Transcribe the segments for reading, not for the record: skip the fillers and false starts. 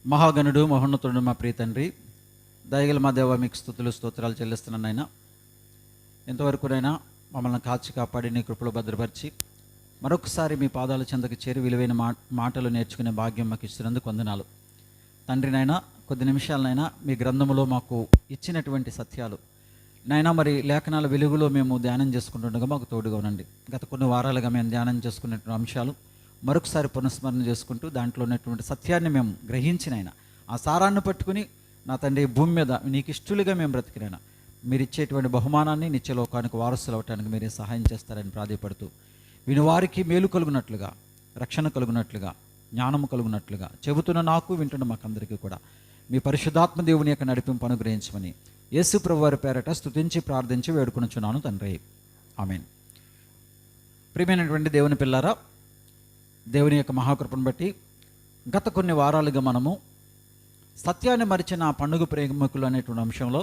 మహాగణుడు మహోన్నతుడు మా ప్రియ తండ్రి, దయగల మా దేవ, మీకు స్తుతులు స్తోత్రాలు చెల్లిస్తున్నాను నాయన. ఎంతవరకునైనా మమ్మల్ని కాచి కాపాడి నీ కృపలో భద్రపరిచి మరొకసారి మీ పాదాల చెంతకు చేరి విలువైన మాటలు నేర్చుకునే భాగ్యం మాకు ఇచ్చినందుకు వందనాలు తండ్రి. నాయన, కొద్ది నిమిషాలనైనా మీ గ్రంథములో మాకు ఇచ్చినటువంటి సత్యాలు నాయన, మరి లేఖనాల వెలుగులో మేము ధ్యానం చేసుకుంటుండగా మాకు తోడుగా ఉండండి. గత కొన్ని వారాలుగా మేము ధ్యానం చేసుకున్నటువంటి అంశాలు మరొకసారి పునఃస్మరణ చేసుకుంటూ దాంట్లో ఉన్నటువంటి సత్యాన్ని మేము గ్రహించినైనా ఆ సారాన్ని పట్టుకుని నా తండ్రి, భూమి మీద నీకు ఇష్టలుగా మేము బ్రతికినైనా మీరు ఇచ్చేటువంటి బహుమానాన్ని నిత్యలోకానికి వారసులు అవటానికి మీరే సహాయం చేస్తారని ప్రాధేయపడుతూ, విని వారికి మేలు కలుగునట్లుగా, రక్షణ కలుగునట్లుగా, జ్ఞానము కలుగునట్లుగా చెబుతున్న నాకు, వింటున్న మాకందరికీ కూడా మీ పరిశుద్ధాత్మ దేవుని యొక్క నడిపింపు అనుగ్రహించమని యేసు ప్రభు వారి పేరట స్తుతించి ప్రార్థించి వేడుకొనుచున్నాను తండ్రి. ఆమేన్. ప్రియమైనటువంటి దేవుని పిల్లారా, దేవుని యొక్క మహాకృపను బట్టి గత కొన్ని వారాలుగా మనము సత్యాన్ని మరిచిన పండుగ ప్రేమికులు అనేటువంటి అంశంలో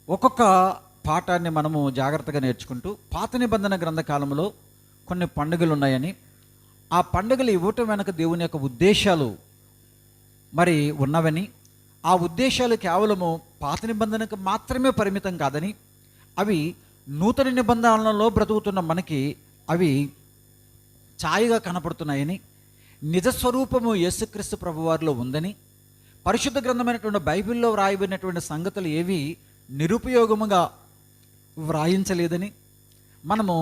ఒక్కొక్క పాఠాన్ని మనము జాగ్రత్తగా నేర్చుకుంటూ, పాత నిబంధన గ్రంథకాలంలో కొన్ని పండుగలు ఉన్నాయని, ఆ పండుగలు ఇవ్వటం వెనక దేవుని యొక్క ఉద్దేశాలు మరి ఉన్నవని, ఆ ఉద్దేశాలు కేవలము పాత నిబంధనకు మాత్రమే పరిమితం కాదని, అవి నూతన నిబంధనలలో బ్రతుకుతున్న మనకి అవి ఛాయగా కనపడుతున్నాయని, నిజస్వరూపము యేసుక్రీస్తు ప్రభువారిలో ఉందని, పరిశుద్ధ గ్రంథమైనటువంటి బైబిల్లో వ్రాయబడినటువంటి సంగతులు ఏవి నిరుపయోగముగా వ్రాయించలేదని మనము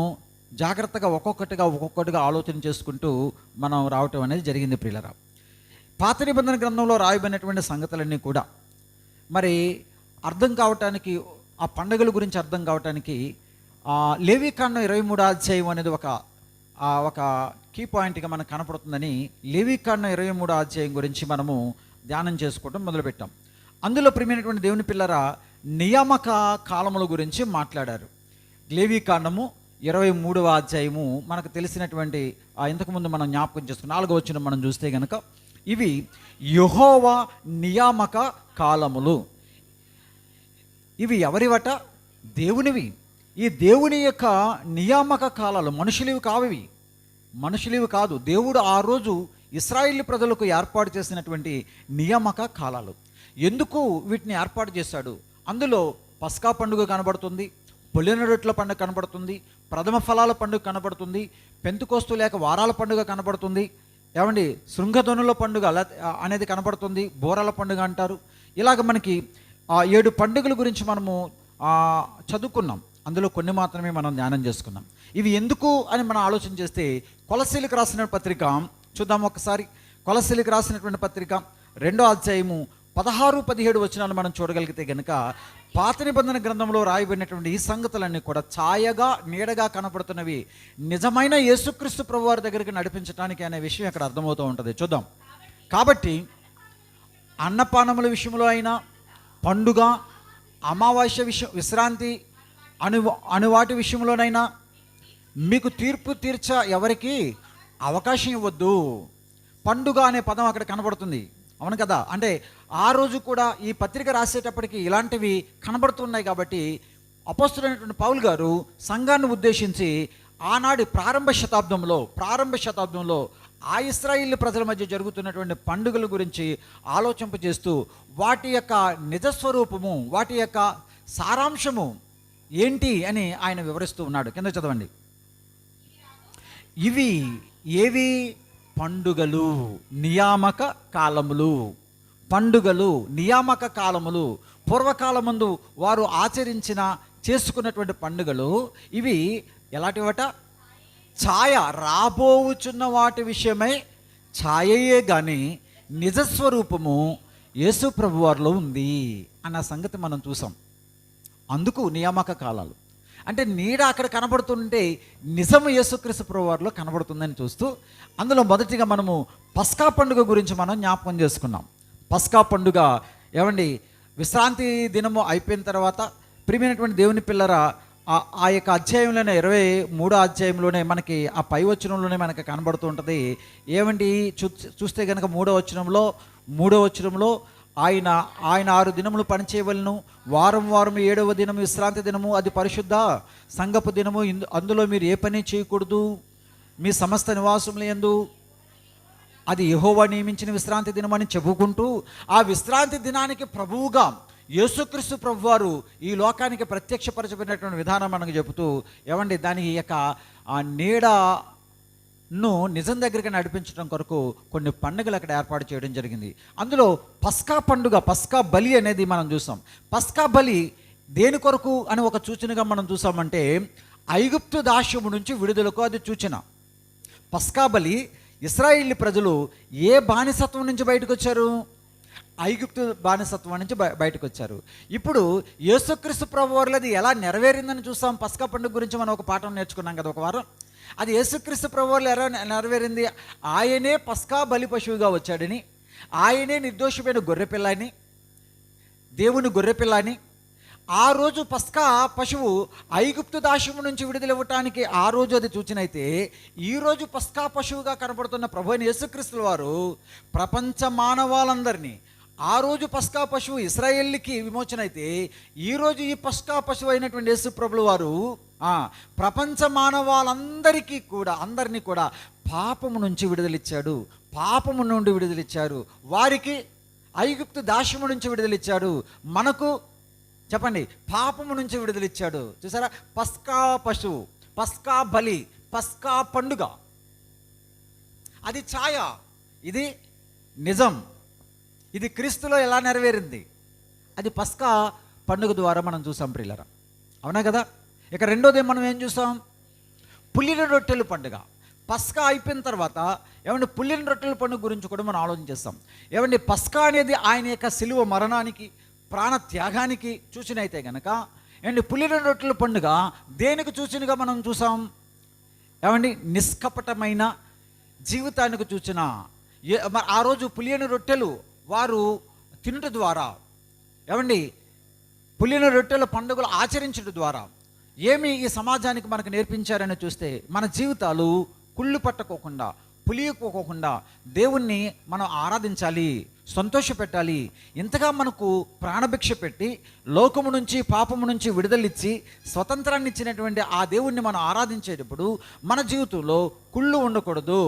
జాగ్రత్తగా ఒక్కొక్కటిగా ఆలోచన చేసుకుంటూ మనం రావటం అనేది జరిగింది. ప్రియులరా, పాత నిబంధన గ్రంథంలో రాయబడినటువంటి సంగతులన్నీ కూడా మరి అర్థం కావటానికి, ఆ పండుగల గురించి అర్థం కావటానికి లేవీకాండం 23వ అధ్యాయం అనేది ఒక కీ పాయింట్గా మనకు కనపడుతుందని లేవీకాండం 23వ అధ్యాయం గురించి మనము ధ్యానం చేసుకోవడం మొదలుపెట్టాం. అందులో ప్రియమైనటువంటి దేవుని పిల్లరా, నియామక కాలముల గురించి మాట్లాడారు. లేవీకాండము 23వ అధ్యాయము మనకు తెలిసినటువంటి ఇంతకుముందు మనం జ్ఞాపకం చేసుకున్న 4వ వచనం మనం చూస్తే కనుక, ఇవి యెహోవా నియామక కాలములు. ఇవి ఎవరివట? దేవునివి. ఈ దేవుని యొక్క నియామక కాలాలు మనుషులివి కాదు. దేవుడు ఆ రోజు ఇశ్రాయేలు ప్రజలకు ఏర్పాటు చేసినటువంటి నియామక కాలాలు. ఎందుకు వీటిని ఏర్పాటు చేశాడు? అందులో పస్కా పండుగ కనబడుతుంది, పొలిన రొట్టెల పండుగ కనబడుతుంది, ప్రథమ ఫలాల పండుగ కనబడుతుంది, పెంతుకోస్తు లేక వారాల పండుగ కనబడుతుంది, ఏమండి శృంగధ్వనుల పండుగ అనేది కనబడుతుంది, బోరాల పండుగ అంటారు. ఇలాగ మనకి 7 పండుగల గురించి మనము చదువుకున్నాం. అందులో కొన్ని మాత్రమే మనం ధ్యానం చేసుకున్నాం. ఇవి ఎందుకు అని మనం ఆలోచన చేస్తే, కొలస్సీలకు రాసిన పత్రిక చూద్దాం ఒకసారి. కొలస్సీలకు రాసినటువంటి పత్రిక 2వ అధ్యాయము 16-17 వచనాలు మనం చూడగలిగితే కనుక, పాత నిబంధన గ్రంథంలో రాయబడినటువంటి ఈ సంగతులన్నీ కూడా ఛాయగా, నీడగా కనపడుతున్నవి నిజమైన యేసుక్రీస్తు ప్రభువారి దగ్గరికి నడిపించడానికి అనే విషయం ఇక్కడ అర్థమవుతూ ఉంటుంది. చూద్దాం. కాబట్టి అన్నపానముల విషయంలో అయినా, పండుగ, అమావాస్య విశ్రాంతి అను వాటి విషయంలోనైనా మీకు తీర్పు ఎవరికి అవకాశం ఇవ్వద్దు. పండుగ అనే పదం అక్కడ కనబడుతుంది, అవును కదా? అంటే ఆ రోజు కూడా ఈ పత్రిక రాసేటప్పటికి ఇలాంటివి కనబడుతున్నాయి. కాబట్టి అపోస్తలుడైనటువంటి పౌలు గారు సంఘాన్ని ఉద్దేశించి ఆనాటి ప్రారంభ శతాబ్దంలో ఆ ఇశ్రాయేలు ప్రజల మధ్య జరుగుతున్నటువంటి పండుగల గురించి ఆలోచింపజేస్తూ వాటి యొక్క నిజస్వరూపము, వాటి యొక్క సారాంశము ఏంటి అని ఆయన వివరిస్తూ ఉన్నాడు. కింద చదవండి. ఇవి ఏవి? పండుగలు, నియామక కాలములు. పండుగలు, నియామక కాలములు, పూర్వకాలమందు వారు చేసుకున్నటువంటి పండుగలు. ఇవి ఎలాంటివట? ఛాయ, రాబోవుచున్న వాటి విషయమై ఛాయయే కానీ నిజస్వరూపము యేసు ప్రభువారిలో ఉంది అన్న సంగతి మనం చూసాం. అందుకు నియామక కాలాలు అంటే నీడ అక్కడ కనబడుతుంటే నిజము యేసుక్రీస్తు ప్రభువారిలో కనబడుతుందని చూస్తూ, అందులో మొదటిగా మనము పస్కా పండుగ గురించి మనం జ్ఞాపకం చేసుకున్నాం. పస్కా పండుగ ఏమండి, విశ్రాంతి దినము అయిపోయిన తర్వాత ప్రియమైనటువంటి దేవుని పిల్లరా, ఆ యొక్క అధ్యాయంలోనే 23వ అధ్యాయంలోనే మనకి ఆ పై వచనంలోనే మనకి కనబడుతూ ఉంటుంది. ఏమండి చూస్తే కనుక 3వ వచనంలో ఆయన 6 దినములు పనిచేయవలను, వారం 7వ దినము విశ్రాంతి దినము, అది పరిశుద్ధ సంఘపు దినము, అందులో మీరు ఏ పని చేయకూడదు, మీ సమస్త నివాసముల యందు అది యెహోవా నియమించిన విశ్రాంతి దినం అని చెప్పుకుంటూ, ఆ విశ్రాంతి దినానికి ప్రభువుగా యేసుక్రీస్తు ప్రభువారు ఈ లోకానికి ప్రత్యక్షపరచబడినటువంటి విధానం మనకు చెబుతూ, ఏమండి దాని యొక్క ఆ నీడను నిజం దగ్గరికి నడిపించడం కొరకు కొన్ని పండుగలు అక్కడ ఏర్పాటు చేయడం జరిగింది. అందులో పస్కా పండుగ, పస్కా బలి అనేది మనం చూసాం. పస్కా బలి దేని కొరకు అని ఒక సూచనగా మనం చూసామంటే, ఐగుప్తు దాస్యము నుంచి విడుదలకు అది సూచన. పస్కా బలి ఇశ్రాయేలు ప్రజలు ఏ బానిసత్వం నుంచి బయటకు వచ్చారు? ఐగుప్తు బానిసత్వం నుంచి బయటకు వచ్చారు. ఇప్పుడు యేసుక్రీస్తు ప్రభువారిది అది ఎలా నెరవేరిందని చూస్తాం. పస్కా పండుగ గురించి మనం ఒక పాఠం నేర్చుకున్నాం కదా ఒక వారం. అది యేసుక్రీస్తు ప్రభువారు ఎలా నెరవేరింది? ఆయనే పస్కా బలి పశువుగా వచ్చాడని, ఆయనే నిర్దోషమైన గొర్రెపిల్లని, దేవుని గొర్రెపిల్లని. ఆ రోజు పస్కా పశువు ఐగుప్తు దాస్యము నుంచి విడుదలవ్వటానికి ఆ రోజు అది సూచనైతే, ఈరోజు పస్కా పశువుగా కనబడుతున్న ప్రభు అయిన యేసుక్రీస్తుల వారు ప్రపంచ మానవాళందరినీ, ఆ రోజు పస్కా పశువు ఇశ్రాయేలుకి విమోచన అయితే, ఈరోజు ఈ పస్కా పశువు అయినటువంటి యేసు ప్రభుల వారు ప్రపంచ మానవాళందరికీ కూడా, అందరినీ కూడా పాపము నుంచి విడుదలిచ్చాడు. పాపము నుండి విడుదలిచ్చారు. వారికి ఐగుప్తు దాస్యము నుంచి విడుదలిచ్చాడు. మనకు చెప్పండి, పాపము నుంచి విడుదలిచ్చాడు. చూసారా? పస్కా పశువు, పస్కా బలి, పస్కా పండుగ. అది ఛాయ, ఇది నిజం. ఇది క్రీస్తులో ఎలా నెరవేరింది? అది పస్కా పండుగ ద్వారా మనం చూసాం ప్రియులారా. అవునా కదా? ఇక రెండోది మనం ఏం చూసాం? పులిన రొట్టెల పండుగ. పస్కా అయిపోయిన తర్వాత ఏమంటే పులిన రొట్టెల పండుగ గురించి కూడా మనం ఆలోచన చేస్తాం. ఏమంటే పస్కా అనేది ఆయన యొక్క సిలువ మరణానికి, ప్రాణ త్యాగానికి సూచన అయితే గనక, ఏమండి పులిన రొట్టెల పండుగ దేనికి సూచనగా మనం చూసాం? ఏమండి నిష్కపటమైన జీవితానికి సూచన. ఆ రోజు పులియని రొట్టెలు వారు తినుట ద్వారా, ఏమండి పులిన రొట్టెల పండుగలు ఆచరించడం ద్వారా ఏమి ఈ సమాజానికి మనకు నేర్పించారని చూస్తే, మన జీవితాలు కుళ్ళు పట్టుకోకుండా, పులియకోకుండా దేవుణ్ణి మనం ఆరాధించాలి, సంతోషపెట్టాలి. ఇంతగా మనకు ప్రాణభిక్ష పెట్టి లోకము నుంచి, పాపము నుంచి విడుదలిచ్చి స్వతంత్రాన్ని ఇచ్చినటువంటి ఆ దేవుణ్ణి మనం ఆరాధించేటప్పుడు మన జీవితంలో కుళ్ళు ఉండకూడదు,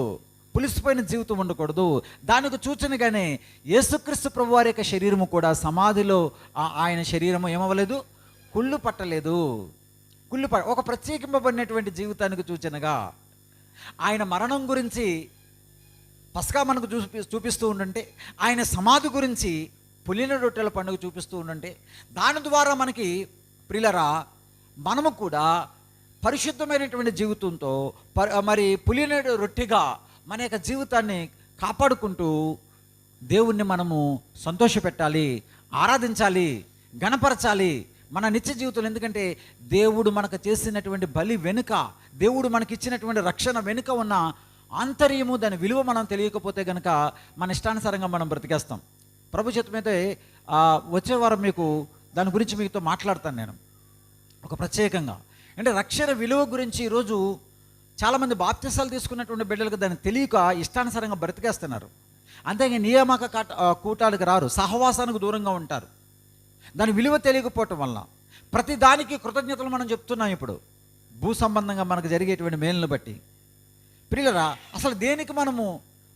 పులిసిపోయిన జీవితం ఉండకూడదు. దానికి సూచనగానే యేసుక్రీస్తు ప్రభువారి యొక్క శరీరము కూడా సమాధిలో ఆయన శరీరము ఏమవ్వలేదు? కుళ్ళు పట్టలేదు. ఒక ప్రత్యేకింపబడినటువంటి జీవితానికి సూచనగా ఆయన మరణం గురించి పస్కా మనకు చూపిస్తూ ఉండంటే, ఆయన సమాధి గురించి పులిన రొట్టెల పండుగ చూపిస్తూ ఉండంటే, దాని ద్వారా మనకి ప్రియులరా మనము కూడా పరిశుద్ధమైనటువంటి జీవితంతో మరి పులిన రొట్టెగా మన యొక్క జీవితాన్ని కాపాడుకుంటూ దేవుణ్ణి మనము సంతోషపెట్టాలి, ఆరాధించాలి, గణపరచాలి మన నిత్య జీవితంలో. ఎందుకంటే దేవుడు మనకు చేసినటువంటి బలి వెనుక, దేవుడు మనకి ఇచ్చినటువంటి రక్షణ వెనుక ఉన్న ఆంతర్యము, దాని విలువ మనం తెలియకపోతే కనుక మన ఇష్టానుసారంగా మనం బ్రతికేస్తాం. ప్రభు చిత్తమైతే వచ్చే వారం మీకు దాని గురించి మీతో మాట్లాడతాను నేను ఒక ప్రత్యేకంగా. అంటే రక్షణ విలువ గురించి ఈరోజు చాలామంది బాప్తిసాలు తీసుకున్నటువంటి బిడ్డలకు దాన్ని తెలియక ఇష్టానుసారంగా బ్రతికేస్తున్నారు. అంతేగా నియామక కూటాలకు రారు, సహవాసానికి దూరంగా ఉంటారు. దాని విలువ తెలియకపోవటం వల్ల ప్రతి దానికి కృతజ్ఞతలు మనం చెప్తున్నాం. ఇప్పుడు భూ సంబంధంగా మనకు జరిగేటువంటి మేలును బట్టి ప్రియులరా, అసలు దేనికి మనము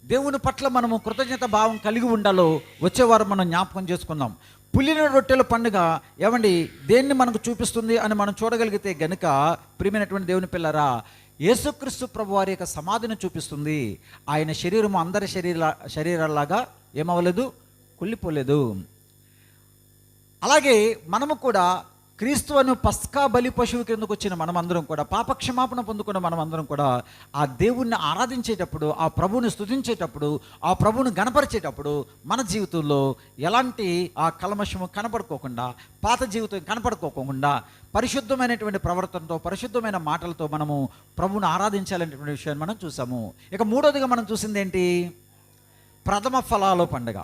దేవుని పట్ల మనము కృతజ్ఞత భావం కలిగి ఉండాలో వచ్చేవారు మనం జ్ఞాపకం చేసుకుందాం. పులిన రొట్టెల పండుగ ఏమండి దేన్ని మనకు చూపిస్తుంది అని మనం చూడగలిగితే గనుక, ప్రియమైనటువంటి దేవుని పిల్లరా, యేసుక్రీస్తు ప్రభు వారి యొక్క సమాధిని చూపిస్తుంది. ఆయన శరీరము అందరి శరీరాల్లాగా ఏమవ్వలేదు? కుళ్ళిపోలేదు. అలాగే మనము కూడా క్రీస్తు అను పస్కా బలి పశువు కిందకు వచ్చిన మనమందరం కూడా, పాపక్షమాపణ పొందుకున్న మనమందరం కూడా ఆ దేవుణ్ణి ఆరాధించేటప్పుడు, ఆ ప్రభువుని స్తుతించేటప్పుడు, ఆ ప్రభువుని గణపరిచేటప్పుడు మన జీవితంలో ఎలాంటి ఆ కల్మషము కనపడుకోకుండా, పాత జీవితం కనపడుకోకుండా పరిశుద్ధమైనటువంటి ప్రవర్తనతో, పరిశుద్ధమైన మాటలతో మనము ప్రభువుని ఆరాధించాలనేటువంటి విషయాన్ని మనం చూసాము. ఇక మూడోదిగా మనం చూసింది ఏంటి? ప్రథమ ఫలాల పండుగ.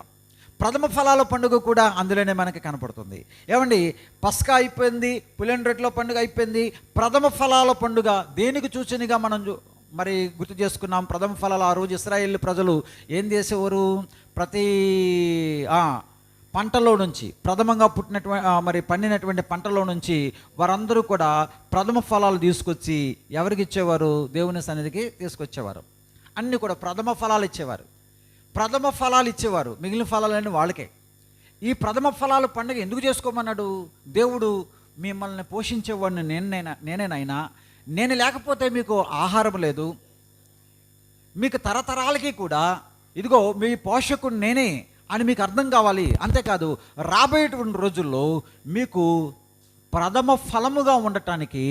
ప్రథమ ఫలాల పండుగ కూడా అందులోనే మనకి కనపడుతుంది. ఏమండి పస్కా అయిపోయింది, పులిన రొట్టెల పండుగ అయిపోయింది, ప్రథమ ఫలాల పండుగ దేనికి సూచనగా మనం మరి గుర్తు చేసుకున్నాం. ప్రథమ ఫలాలు ఆ రోజు ఇశ్రాయేలు ప్రజలు ఏం చేసేవారు? ప్రతి పంటలో నుంచి, ప్రథమంగా పుట్టినటువంటి మరి పండినటువంటి పంటలో నుంచి వారందరూ కూడా ప్రథమ ఫలాలు తీసుకొచ్చి ఎవరికి ఇచ్చేవారు? దేవుని సన్నిధికి తీసుకొచ్చేవారు. అన్నీ కూడా ప్రథమ ఫలాలు ఇచ్చేవారు. ప్రథమ ఫలాలు ఇచ్చేవారు, మిగిలిన ఫలాలన్నీ వాళ్ళకే. ఈ ప్రథమ ఫలాలు పండుగ ఎందుకు చేసుకోమన్నాడు? దేవుడు మిమ్మల్ని పోషించేవాడిని నేనేనైనా, నేను లేకపోతే మీకు ఆహారం లేదు, మీకు తరతరాలకి కూడా ఇదిగో మీ పోషకుడు నేనే అని మీకు అర్థం కావాలి. అంతేకాదు రాబోయేటువంటి రోజుల్లో మీకు ప్రథమ ఫలముగా ఉండటానికి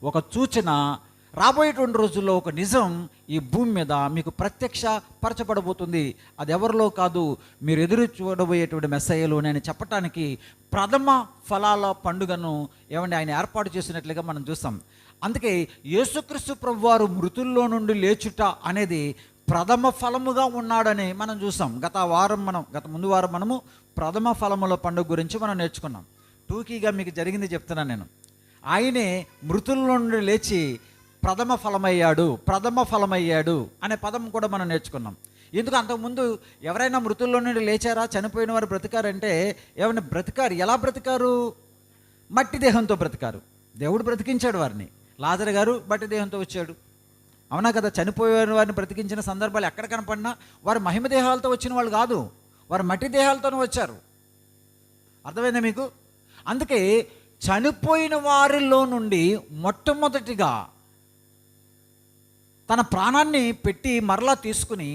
ఒక సూచన, రాబోయేటువంటి రోజుల్లో ఒక నిజం ఈ భూమి మీద మీకు ప్రత్యక్ష పరచబడబోతుంది. అది ఎవరిలో కాదు, మీరు ఎదురు చూడబోయేటువంటి మెస్సయ్యలు నేను చెప్పటానికి ప్రథమ ఫలాల పండుగను ఆయన ఏర్పాటు చేసినట్లుగా మనం చూస్తాం. అందుకే యేసుక్రీస్తు ప్రభువారు మృతుల్లో నుండి లేచుట అనేది ప్రథమ ఫలముగా ఉన్నాడని మనం చూసాం. గత ముందు వారం మనము ప్రథమ ఫలముల పండుగ గురించి మనం నేర్చుకున్నాం. టూకీగా మీకు జరిగింది చెప్తున్నాను నేను. ఆయనే మృతుల్లో నుండి లేచి ప్రథమ ఫలమయ్యాడు అనే పదం కూడా మనం నేర్చుకున్నాం. ఎందుకు అంతకుముందు ఎవరైనా మృతుల్లో నుండి లేచారా, చనిపోయిన వారు బ్రతికారంటే ఏమైనా బ్రతికారు? ఎలా బ్రతికారు? మట్టి దేహంతో బ్రతికారు. దేవుడు బ్రతికించాడు వారిని. లాజరు గారు మట్టి దేహంతో వచ్చాడు, అవునా కదా? చనిపోయిన వారిని బ్రతికించిన సందర్భాలు ఎక్కడ కనపడినా వారు మహిమ దేహాలతో వచ్చిన వాళ్ళు కాదు, వారు మట్టి దేహాలతోనే వచ్చారు. అర్థమైందా మీకు? అందుకే చనిపోయిన వారిలో నుండి మొట్టమొదటిగా తన ప్రాణాన్ని పెట్టి మరలా తీసుకుని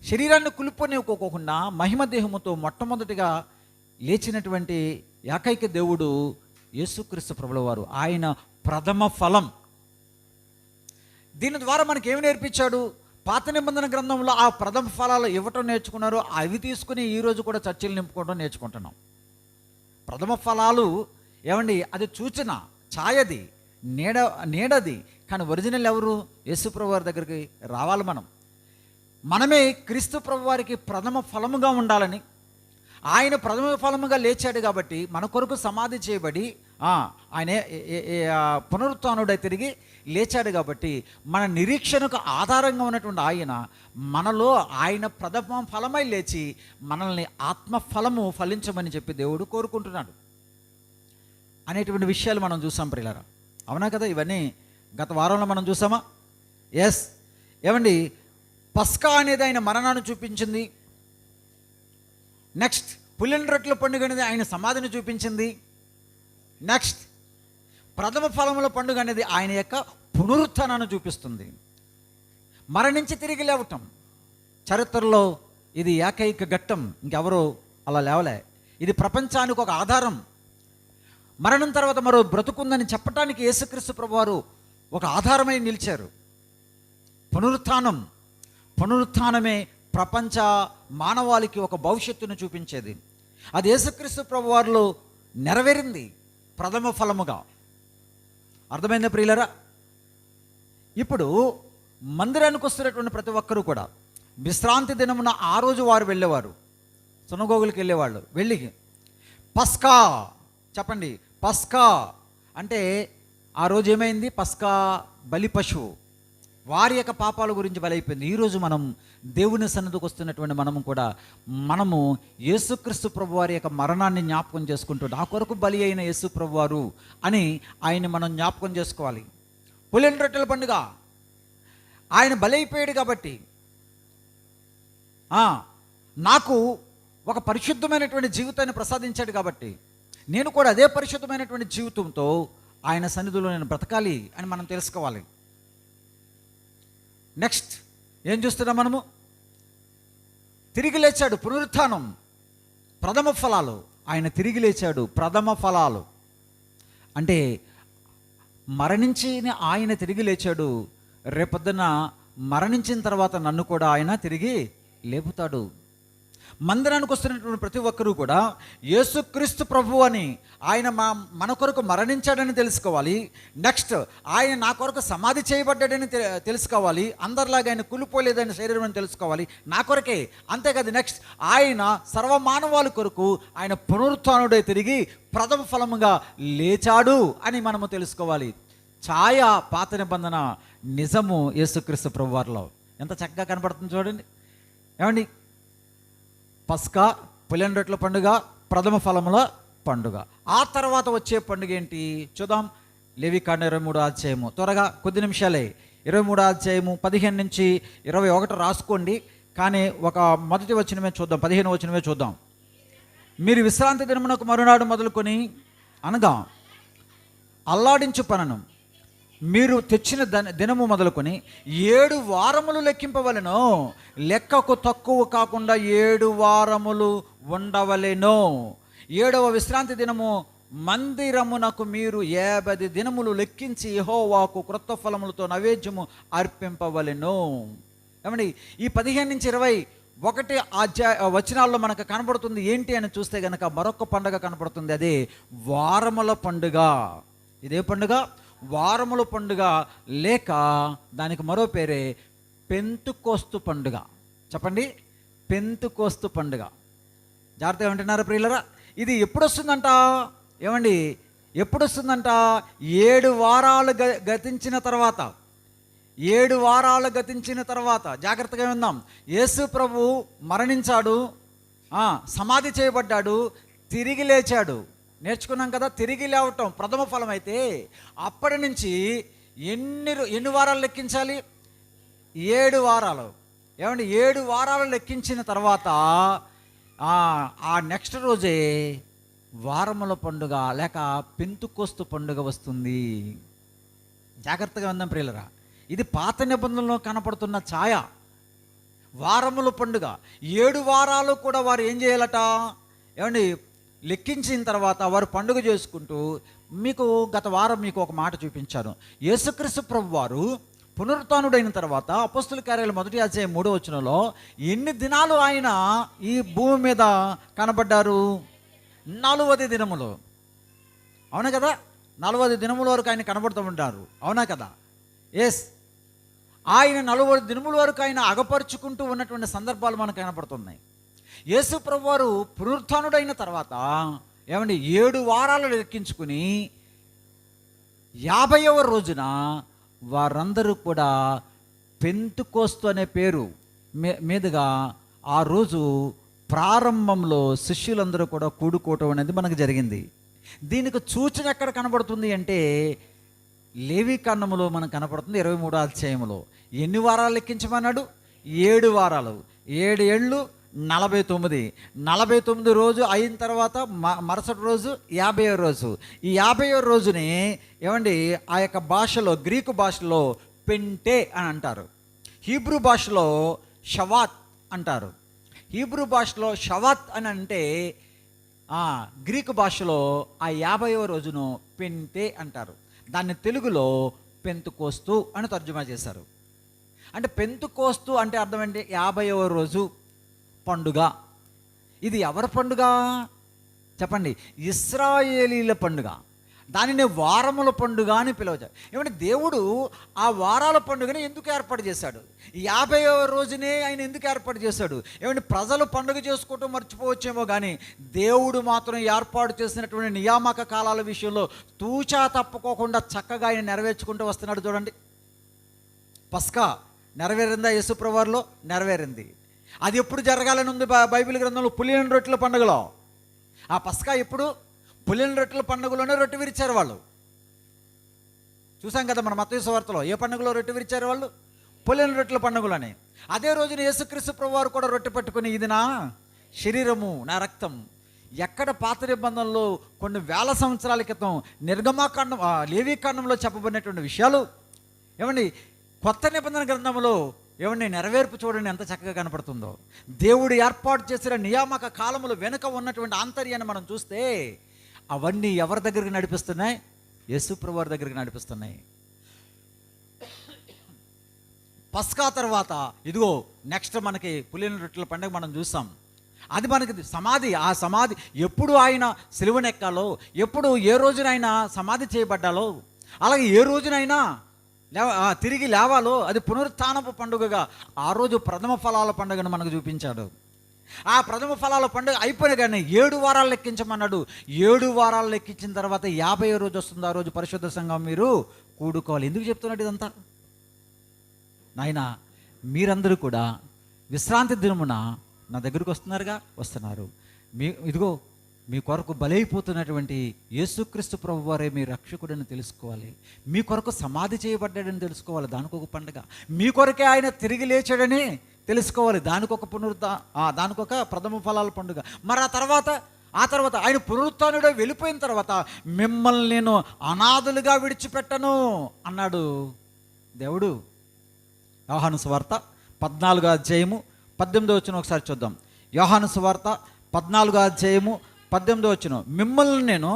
శరీరాన్ని కులిపోనివ్వకోకుండా మహిమ దేహముతో మొట్టమొదటిగా లేచినటువంటి ఏకైక దేవుడు యేసుక్రీస్తు ప్రభుల వారు. ఆయన ప్రథమ ఫలం. దీని ద్వారా మనకి ఏమి నేర్పించాడు? పాత నిబంధన గ్రంథంలో ఆ ప్రథమ ఫలాలు ఇవ్వటం నేర్చుకున్నారు. అవి తీసుకుని ఈరోజు కూడా చర్చలు నింపుకోవడం నేర్చుకుంటున్నాం. ప్రథమ ఫలాలు అది సూచన, ఛాయది, నీడది. కానీ ఒరిజినల్ ఎవరు? యేసు ప్రభు వారి దగ్గరికి రావాలి. మనమే క్రీస్తు ప్రభు వారికి ప్రథమ ఫలముగా ఉండాలని, ఆయన ప్రథమ ఫలముగా లేచాడు కాబట్టి మన కొరకు సమాధి చేయబడి ఆయన పునరుత్థానుడై తిరిగి లేచాడు కాబట్టి మన నిరీక్షణకు ఆధారంగా ఉన్నటువంటి మనలో ఆయన ప్రథమ ఫలమై లేచి మనల్ని ఆత్మఫలము ఫలించమని చెప్పి దేవుడు కోరుకుంటున్నాడు అనేటువంటి విషయాలు మనం చూసాం ప్రియులారా. అవునా కదా? ఇవన్నీ గత వారంలో మనం చూసామా? ఎస్. పస్కా అనేది ఆయన మరణాన్ని చూపించింది. నెక్స్ట్ పులిన రొట్టెల పండుగ అనేది ఆయన సమాధిని చూపించింది. నెక్స్ట్ ప్రథమ ఫలముల పండుగ అనేది ఆయన యొక్క పునరుత్థానాన్ని చూపిస్తుంది. మరణించి తిరిగి లేవటం చరిత్రలో ఇది ఏకైక ఘట్టం, ఇంకెవరో అలా లేవలే. ఇది ప్రపంచానికి ఒక ఆధారం. మరణం తర్వాత మరో బ్రతుకుందని చెప్పటానికి యేసుక్రీస్తు ప్రభువారు ఒక ఆధారమై నిలిచారు. పునరుత్థానమే ప్రపంచ మానవాళికి ఒక భవిష్యత్తును చూపించేది. అది యేసుక్రీస్తు ప్రభువారిలో నెరవేరింది ప్రథమ ఫలముగా. అర్థమైందా ప్రియులరా? ఇప్పుడు మందిరానికి వస్తున్నటువంటి ప్రతి ఒక్కరూ కూడా విశ్రాంతి దినమున ఆ రోజు వారు వెళ్ళేవారు, సునగోగులకు వెళ్ళేవాళ్ళు. వెళ్ళి పస్కా చెప్పండి. పస్కా అంటే ఆ రోజు ఏమైంది? పస్కా బలి పశువు వారి యొక్క పాపాల గురించి బలైపోయింది. ఈరోజు మనం దేవుని సన్నిధికి వస్తున్నటువంటి మనము యేసుక్రీస్తు ప్రభు వారి యొక్క మరణాన్ని జ్ఞాపకం చేసుకుంటూ నా కొరకు బలి అయిన యేసు ప్రభు వారు అని ఆయన్ని మనం జ్ఞాపకం చేసుకోవాలి. పులిన రొట్టెల పండుగ ఆయన బలైపోయాడు కాబట్టి నాకు ఒక పరిశుద్ధమైనటువంటి జీవితాన్ని ప్రసాదించాడు కాబట్టి నేను కూడా అదే పరిశుద్ధమైనటువంటి జీవితంతో ఆయన సన్నిధిలో నేను బ్రతకాలి అని మనం తెలుసుకోవాలి. నెక్స్ట్ ఏం చూస్తున్నాం మనము? తిరిగి లేచాడు, పునరుత్థానం, ప్రథమ ఫలాలు. ఆయన తిరిగి లేచాడు, ప్రథమ ఫలాలు అంటే మరణించి ఆయన తిరిగి లేచాడు. రేపొద్దున మరణించిన తర్వాత నన్ను కూడా ఆయన తిరిగి లేపుతాడు. మందిరానికి వస్తున్నటువంటి ప్రతి ఒక్కరూ కూడా యేసుక్రీస్తు ప్రభు అని ఆయన మన కొరకు మరణించాడని తెలుసుకోవాలి. నెక్స్ట్ ఆయన నా కొరకు సమాధి చేయబడ్డాడని తెలుసుకోవాలి. అందరిలాగా ఆయన కులిపోలేదని శరీరం అని తెలుసుకోవాలి, నా కొరకే. అంతేకాదు నెక్స్ట్ ఆయన సర్వమానవాళి కొరకు ఆయన పునరుత్థానుడై తిరిగి ప్రథమ ఫలముగా లేచాడు అని మనము తెలుసుకోవాలి. ఛాయ పాత నిబంధన, నిజము యేసుక్రీస్తు ప్రభు వారిలో. ఎంత చక్కగా కనపడుతుంది చూడండి. పస్కా, పులిన రొట్టెల పండుగ, ప్రథమ ఫలముల పండుగ. ఆ తర్వాత వచ్చే పండుగ ఏంటి చూద్దాం. లేవికాండం 23వ అధ్యాయము, త్వరగా కొద్ది నిమిషాలే. 23వ అధ్యాయము 15 నుంచి 21 రాసుకోండి. కానీ ఒక మొదటి వచనమే చూద్దాం, 15వ వచనమే చూద్దాం. మీరు విశ్రాంతి దినమునకు మరునాడు మొదలుకొని అనగా అల్లాడించు పనను మీరు తెచ్చిన దినము మొదలుకొని 7 వారములు లెక్కింపవలెను. లెక్కకు తక్కువ కాకుండా 7 వారములు ఉండవలెను. 7వ విశ్రాంతి దినము మందిరమునకు మీరు 50 దినములు లెక్కించి యెహోవాకు క్రొత్త ఫలములతో నైవేద్యము అర్పింపవలెను. ఏమండి, ఈ 15 నుంచి 21 వచనాల్లో మనకు కనబడుతుంది ఏంటి అని చూస్తే కనుక మరొక పండుగ కనబడుతుంది. అదే వారముల పండుగ. ఇదే పండుగ వారముల పండుగ, లేక దానికి మరో పేరే పెంతుకోస్తు పండుగ. చెప్పండి, పెంతుకోస్తు పండుగ. జాగ్రత్తగా వింటున్నారా ప్రియులరా? ఇది ఎప్పుడు వస్తుందంట? ఏమండి, ఎప్పుడు వస్తుందంట? 7 వారాలు గతించిన తర్వాత. 7 వారాలు గతించిన తర్వాత జాగ్రత్తగా విందాం. యేసు ప్రభు మరణించాడు, సమాధి చేయబడ్డాడు, తిరిగి లేచాడు. నేర్చుకున్నాం కదా, తిరిగి లేవటం ప్రథమ ఫలం. అయితే అప్పటి నుంచి ఎన్ని వారాలు లెక్కించాలి? 7 వారాలు. ఏమండి, 7 వారాలు లెక్కించిన తర్వాత ఆ నెక్స్ట్ రోజే వారముల పండుగ లేక పెంతుకోస్తు పండుగ వస్తుంది. జాగ్రత్తగా ఉందాం ప్రియులరా. ఇది పాత నిబంధనలో కనపడుతున్న ఛాయ. వారముల పండుగ 7 వారాలు కూడా వారు ఏం చేయాలట? ఏమండి, లెక్కించిన తర్వాత వారు పండుగ చేసుకుంటూ, మీకు గత వారం మీకు ఒక మాట చూపించాను. యేసుక్రీస్తు ప్రభు వారు పునరుత్థానుడైన తర్వాత అపొస్తలుల కార్యాలు 1వ అధ్యాయం 3వ వచనంలో ఎన్ని దినాలు ఆయన ఈ భూమి మీద కనబడ్డారు? 40వ దినములు. అవునా కదా? 40వ దినముల వరకు ఆయన కనబడుతూ ఉంటారు. అవునా కదా? ఎస్. ఆయన 40 దినముల వరకు ఆయన అగపరుచుకుంటూ ఉన్నటువంటి సందర్భాలు మనకు కనపడుతున్నాయి. యేసు ప్రభు వారు పునరుత్థానుడైన తర్వాత ఏమండి 7 వారాలు లెక్కించుకుని 50వ రోజున వారందరూ కూడా పెంతుకోస్తు అనే పేరు మీదుగా ఆ రోజు ప్రారంభంలో శిష్యులందరూ కూడా కూడుకోవటం అనేది మనకు జరిగింది. దీనికి సూచన ఎక్కడ కనబడుతుంది అంటే లేవి కాండములో మనకు కనపడుతుంది. 23వ అధ్యాయంలో ఎన్ని వారాలు లెక్కించమన్నాడు? 7 వారాలు. 7 ఏళ్ళు 49 రోజు అయిన తర్వాత మరుసటి రోజు 50వ రోజు. ఈ 50వ రోజుని ఏమండి ఆ యొక్క భాషలో, గ్రీకు భాషలో పెంటే అని అంటారు. హీబ్రూ భాషలో షవాత్ అంటారు. హీబ్రూ భాషలో షవాత్ అని అంటే గ్రీకు భాషలో ఆ 50వ రోజును పెంటే అంటారు. దాన్ని తెలుగులో పెంతుకోస్తు అని తర్జుమా చేశారు. అంటే పెంతుకోస్తు అంటే అర్థం ఏంటి? 50వ రోజు పండుగ. ఇది ఎవరి పండుగ చెప్పండి? ఇశ్రాయేలీల పండుగ. దానిని వారముల పండుగ అని పిలవచ్చారు. ఏమంటే దేవుడు ఆ వారాల పండుగని ఎందుకు ఏర్పాటు చేశాడు? 50వ రోజునే ఆయన ఎందుకు ఏర్పాటు చేశాడు? ఏమంటే ప్రజలు పండుగ చేసుకోవటం మర్చిపోవచ్చేమో కానీ దేవుడు మాత్రం ఏర్పాటు చేసినటువంటి నియామక కాలాల విషయంలో తూచా తప్పుకోకుండా చక్కగా ఆయన నెరవేర్చుకుంటూ వస్తున్నాడు. చూడండి, పస్కా నెరవేరిందా? యేసుప్రభు వారిలో నెరవేరింది. అది ఎప్పుడు జరగాలని ఉంది బైబిల్ గ్రంథంలో? పులియని రొట్టెల పండుగలో. ఆ పస్కా ఎప్పుడు? పులియని రొట్టెల పండుగలోనే రొట్టె విరిచారు వాళ్ళు. చూసాం కదా మన మత్తయి సువార్తలో. ఏ పండుగలో రొట్టె విరిచారు వాళ్ళు? పులియని రొట్టెల పండుగలోనే. అదే రోజున యేసుక్రీస్తు ప్రభు వారు కూడా రొట్టె పట్టుకుని ఇది నా శరీరము, నా రక్తం. ఎక్కడ పాత నిబంధనలో కొన్ని వేల సంవత్సరాల క్రితం నిర్గమాకాండం, లేవీకాండంలో చెప్పబడినటువంటి విషయాలు ఏమండి కొత్త నిబంధన గ్రంథంలో ఏమండి నెరవేర్పు చూడండి ఎంత చక్కగా కనపడుతుందో. దేవుడు ఏర్పాటు చేసిన నియామక కాలములు వెనుక ఉన్నటువంటి ఆంతర్యాన్ని మనం చూస్తే అవన్నీ ఎవరి దగ్గరికి నడిపిస్తున్నాయి? యేసుప్రభు వారి దగ్గరికి నడిపిస్తున్నాయి. పస్కా తర్వాత ఇదిగో నెక్స్ట్ మనకి పులియని రొట్టెల పండుగ మనం చూస్తాం. అది మనకి సమాధి. ఆ సమాధి ఎప్పుడు ఆయన సిలువనెక్కాలో, ఎప్పుడు ఏ రోజున ఆయన సమాధి చేయబడ్డాలో, అలాగే ఏ రోజునైనా తిరిగి లేవాలో అది పునరుత్థానపు పండుగగా ఆ రోజు ప్రథమ ఫలాల పండుగను మనకు చూపించాడు. ఆ ప్రథమ ఫలాల పండుగ అయిపోయిన కానీ 7 వారాలు లెక్కించమన్నాడు. 7 వారాలు లెక్కించిన తర్వాత 50వ రోజు వస్తుంది. ఆ రోజు పరిశుద్ధ సంఘం మీరు కూడుకోవాలి. ఎందుకు చెప్తున్నాడు ఇదంతా? నాయనా, మీరందరూ కూడా విశ్రాంతి దినమున నా దగ్గరికి వస్తున్నారు. ఇదిగో మీ కొరకు బలైపోతున్నటువంటి యేసుక్రీస్తు ప్రభు వారే మీ రక్షకుడని తెలుసుకోవాలి. మీ కొరకు సమాధి చేయబడ్డాడని తెలుసుకోవాలి. దానికి ఒక పండుగ. మీ కొరకే ఆయన తిరిగి లేచాడని తెలుసుకోవాలి. దానికి ఒక ప్రథమ ఫలాల పండుగ. మరి ఆ తర్వాత ఆయన పునరుత్థానుడై వెళ్ళిపోయిన తర్వాత మిమ్మల్ని నేను అనాథులుగా విడిచిపెట్టను అన్నాడు దేవుడు. యోహాను సువార్త 14:18 ఒకసారి చూద్దాం. యోహాను సువార్త 14:18 మిమ్మల్ని నేను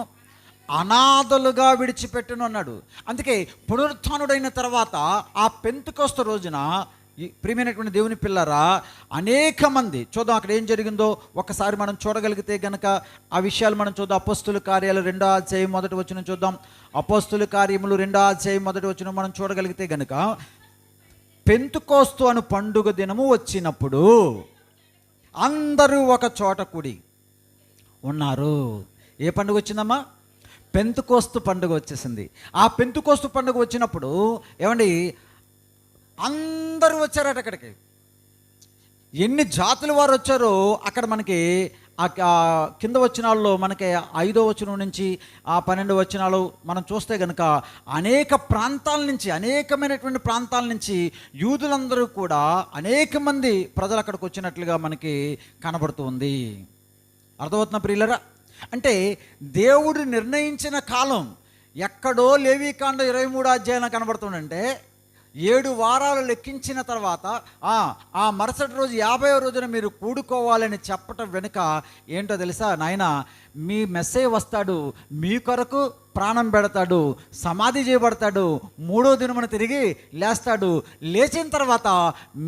అనాథలుగా విడిచిపెట్టును అన్నాడు. అందుకే పునరుత్థానుడైన తర్వాత ఆ పెంతెకొస్తు రోజున ప్రియమైనటువంటి దేవుని పిల్లరా, అనేక మంది చూద్దాం అక్కడ ఏం జరిగిందో ఒకసారి మనం చూడగలిగితే గనక ఆ విషయాలు మనం చూద్దాం. అపోస్తుల కార్యాలు 2:1 చూద్దాం. అపోస్తుల కార్యములు 2:1 మనం చూడగలిగితే గనక పెంతెకొస్తు అను పండుగ దినము వచ్చినప్పుడు అందరూ ఒక చోట కూడి ఉన్నారు. ఏ పండుగ వచ్చిందమ్మా? పెంతెకొస్తు పండుగ వచ్చేసింది. ఆ పెంతెకొస్తు పండుగ వచ్చినప్పుడు ఏమండి, అందరూ వచ్చారట అక్కడికి. ఎన్ని జాతుల వారు వచ్చారో అక్కడ మనకి కింద వచనాల్లో మనకి 5వ వచనం నుంచి 12వ వచనాలు మనం చూస్తే కనుక అనేకమైనటువంటి ప్రాంతాల నుంచి యూదులందరూ కూడా అనేక మంది ప్రజలు అక్కడికి వచ్చినట్లుగా మనకి కనబడుతుంది. అర్థమవుతున్న ప్రియులరా? అంటే దేవుడు నిర్ణయించిన కాలం ఎక్కడో లేవీకాండ 23 కనబడుతుందంటే 7 వారాలు లెక్కించిన తర్వాత ఆ మరుసటి రోజు 50వ రోజున మీరు కూడుకోవాలని చెప్పటం వెనుక ఏంటో తెలుసా? నాయన, మీ మెస్సయ్య వస్తాడు, మీ కొరకు ప్రాణం పెడతాడు, సమాధి చేయబడతాడు, 3వ దినమున తిరిగి లేస్తాడు, లేచిన తర్వాత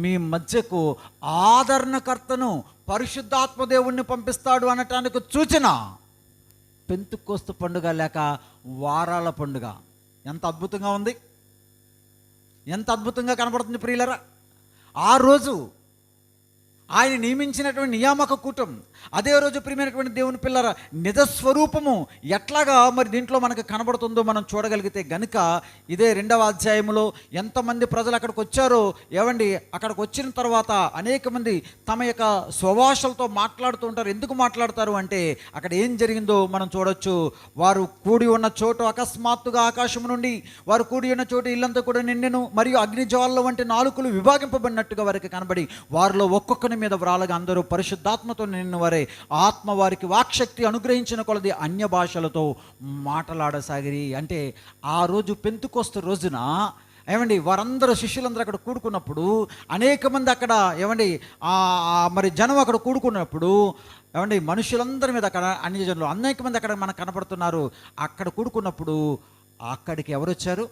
మీ మధ్యకు ఆదరణకర్తను పరిశుద్ధాత్మ దేవుణ్ణి పంపిస్తాడు అనటానికి సూచన పెంతెకొస్తు పండుగ లేక వారాల పండుగ. ఎంత అద్భుతంగా ఉంది, ఎంత అద్భుతంగా కనబడుతుంది ప్రియులరా! ఆ రోజు ఆయన నియమించినటువంటి నియామక కూటం, అదే రోజు ప్రియమైనటువంటి దేవుని పిల్లరా నిజస్వరూపము ఎట్లాగా మరి దీంట్లో మనకు కనబడుతుందో మనం చూడగలిగితే గనుక ఇదే 2వ అధ్యాయంలో ఎంతమంది ప్రజలు అక్కడికి వచ్చారో ఏవండి, అక్కడికి వచ్చిన తర్వాత అనేక మంది తమ యొక్క స్వభాషలతో మాట్లాడుతూ ఉంటారు. ఎందుకు మాట్లాడతారు అంటే అక్కడ ఏం జరిగిందో మనం చూడొచ్చు. వారు కూడి ఉన్న చోటు అకస్మాత్తుగా ఆకాశం నుండి వారు కూడి ఉన్న చోటు ఇల్లంతా కూడా నిండెను, మరియు అగ్నిజ్వాలల వంటి నాలుకలు విభాగింపబడినట్టుగా వారికి కనబడి వారిలో ఒక్కొక్కని మీద వ్రాలగా అందరూ పరిశుద్ధాత్మతో నిండిన వారే ఆత్మ వారికి వాక్శక్తి అనుగ్రహించిన కొలది అన్య భాషలతో మాట్లాడసాగిరి. అంటే ఆ రోజు పెంతెకొస్తు రోజున ఏమండి వారందరూ శిష్యులందరూ అక్కడ కూడుకున్నప్పుడు అనేక మంది అక్కడ ఏమండి మరి జనం అక్కడ కూడుకున్నప్పుడు ఏమండి మనుషులందరి మీద అక్కడ అన్యజనులు అనేక మంది అక్కడ మనకు కనపడుతున్నారు. అక్కడ కూడుకున్నప్పుడు అక్కడికి ఎవరు వచ్చారు?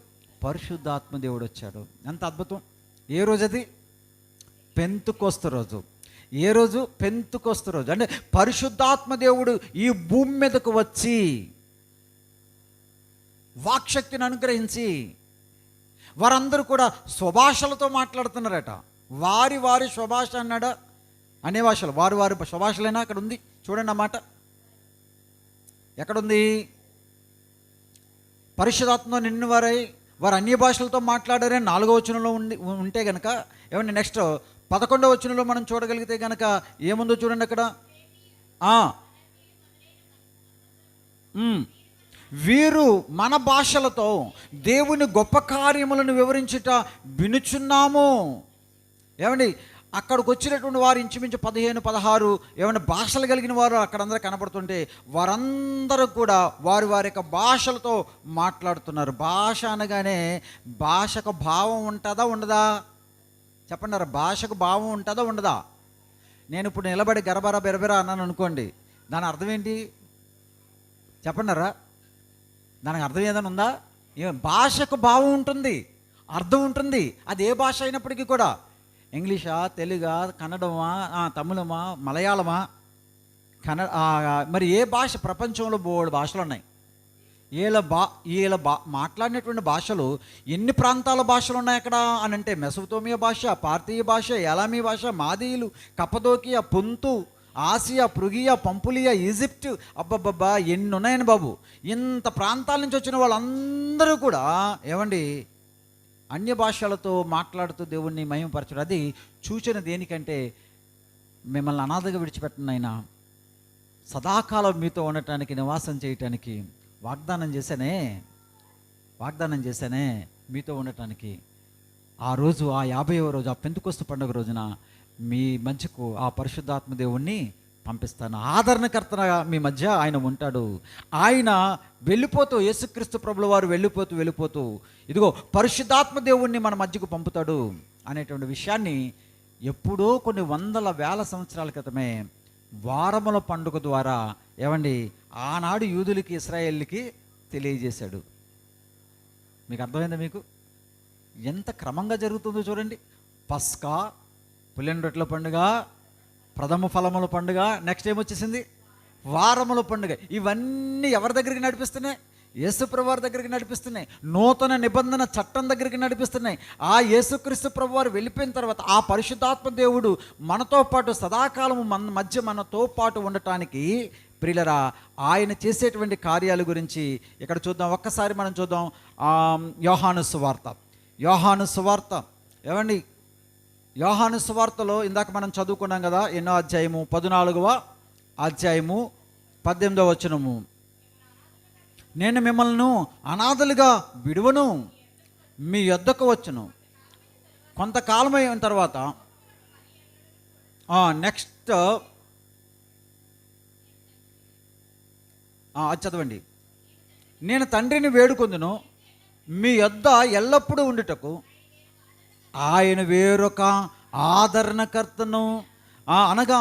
పరిశుద్ధాత్మ దేవుడు వచ్చాడు. ఎంత అద్భుతం! ఏ రోజు అది? పెంతెకొస్తు రోజు. ఏ రోజు? పెంతెకొస్తు రోజు. అంటే పరిశుద్ధాత్మ దేవుడు ఈ భూమి మీదకు వచ్చి వాక్శక్తిని అనుగ్రహించి వారందరూ కూడా స్వభాషలతో మాట్లాడుతున్నారట. వారి స్వభాష అన్నాడా? అనే భాషలు వారి స్వభాషలైనా అక్కడ ఉంది. చూడండి అన్నమాట, ఎక్కడుంది? పరిశుద్ధాత్మ నిన్ను వారు అన్య భాషలతో మాట్లాడారని 4వ వచనంలో ఉంటే గనక ఏమండి నెక్స్ట్ 11వ వచనంలో మనం చూడగలిగితే గనక ఏముందో చూడండి అక్కడ. వీరు మన భాషలతో దేవుని గొప్ప కార్యములను వివరించుట వినుచున్నాము. ఏమండి అక్కడికి వచ్చినటువంటి వారు ఇంచుమించు 15-16 ఏమైనా భాషలు కలిగిన వారు అక్కడందరూ కనబడుతుంటే వారందరూ కూడా వారి యొక్క భాషలతో మాట్లాడుతున్నారు. భాష అనగానే భాషకు భావం ఉంటుందా ఉండదా? చెప్పండి, భాషకు భావం ఉంటుందా ఉండదా? నేను ఇప్పుడు నిలబడి గరబరా బెరబెరా అన్నాను అనుకోండి, దాని అర్థం ఏంటి చెప్పండిరా? దానికి అర్థం ఏదైనా ఉందా? భాషకు భావం ఉంటుంది, అర్థం ఉంటుంది. అది ఏ భాష అయినప్పటికీ కూడా, ఇంగ్లీషా, తెలుగా, కన్నడమా, తమిళమా, మలయాళమా, మరి ఏ భాష? ప్రపంచంలో 3 భాషలు ఉన్నాయి. వీళ్ళ మాట్లాడినటువంటి భాషలు ఎన్ని ప్రాంతాల భాషలు ఉన్నాయి అక్కడ అని అంటే మెసొపొతేమియా భాష, పార్థియ భాష, ఎలామీ భాష, మాదీయులు, కప్పదోకియా, పొంతు, ఆసియా, పృగియా, పంపులియా, ఈజిప్ట్, అబ్బబ్బబ్బా ఎన్ని ఉన్నాయని బాబు. ఇంత ప్రాంతాల నుంచి వచ్చిన వాళ్ళందరూ కూడా ఏమండి అన్య భాషలతో మాట్లాడుతూ దేవుణ్ణి మహిమపరచడం. అది సూచన దేనికంటే మిమ్మల్ని అనాథగా విడిచిపెట్టిన ఆయన సదాకాలం మీతో ఉండటానికి, నివాసం చేయటానికి వాగ్దానం చేశానే మీతో ఉండటానికి. ఆ రోజు ఆ 50వ రోజు ఆ పెంతెకొస్తు పండుగ రోజున మీ మధ్యకు ఆ పరిశుద్ధాత్మ దేవుణ్ణి పంపిస్తాను. ఆదరణకర్తగా మీ మధ్య ఆయన ఉంటాడు. ఆయన వెళ్ళిపోతూ, యేసుక్రీస్తు ప్రభుల వారు వెళ్ళిపోతూ ఇదిగో పరిశుద్ధాత్మ దేవుణ్ణి మన మధ్యకు పంపుతాడు అనేటువంటి విషయాన్ని ఎప్పుడో కొన్ని వందల వేల సంవత్సరాల క్రితమే వారముల పండుగ ద్వారా ఏమండి ఆనాడు యూదులకి, ఇశ్రాయేళ్ళకి తెలియజేశాడు. మీకు అర్థమైందా? మీకు ఎంత క్రమంగా జరుగుతుందో చూడండి. పస్కా, పులిన రొట్టెల పండుగ, ప్రథమ ఫలముల పండుగ, నెక్స్ట్ ఏమొచ్చేసింది వారముల పండుగ. ఇవన్నీ ఎవరి దగ్గరికి నడిపిస్తున్నాయి? యేసుప్రభు వారి దగ్గరికి నడిపిస్తున్నాయి. నూతన నిబంధన చట్టం దగ్గరికి నడిపిస్తున్నాయి. ఆ యేసుక్రీస్తు ప్రభు వారు వెళ్ళిపోయిన తర్వాత ఆ పరిశుద్ధాత్మ దేవుడు మనతో పాటు సదాకాలము మన మధ్య మనతో పాటు ఉండటానికి ప్రియులరా ఆయన చేసేటువంటి కార్యాల గురించి ఇక్కడ చూద్దాం. ఒక్కసారి మనం చూద్దాం. యోహాను సువార్త ఏమండి, యోహాను సువార్తలో ఇందాక మనం చదువుకున్నాం కదా, ఎన్నో అధ్యాయము? 14వ అధ్యాయము 18వ వచనము. నేను మిమ్మల్ని అనాథలుగా విడువను, మీ యొద్దకు వచ్చును. కొంతకాలం అయిన తర్వాత నెక్స్ట్ అది చదవండి. నేను తండ్రిని వేడుకొందును, మీ యొద్ద ఎల్లప్పుడూ ఉండుటకు ఆయన వేరొక ఆదరణకర్తను అనగా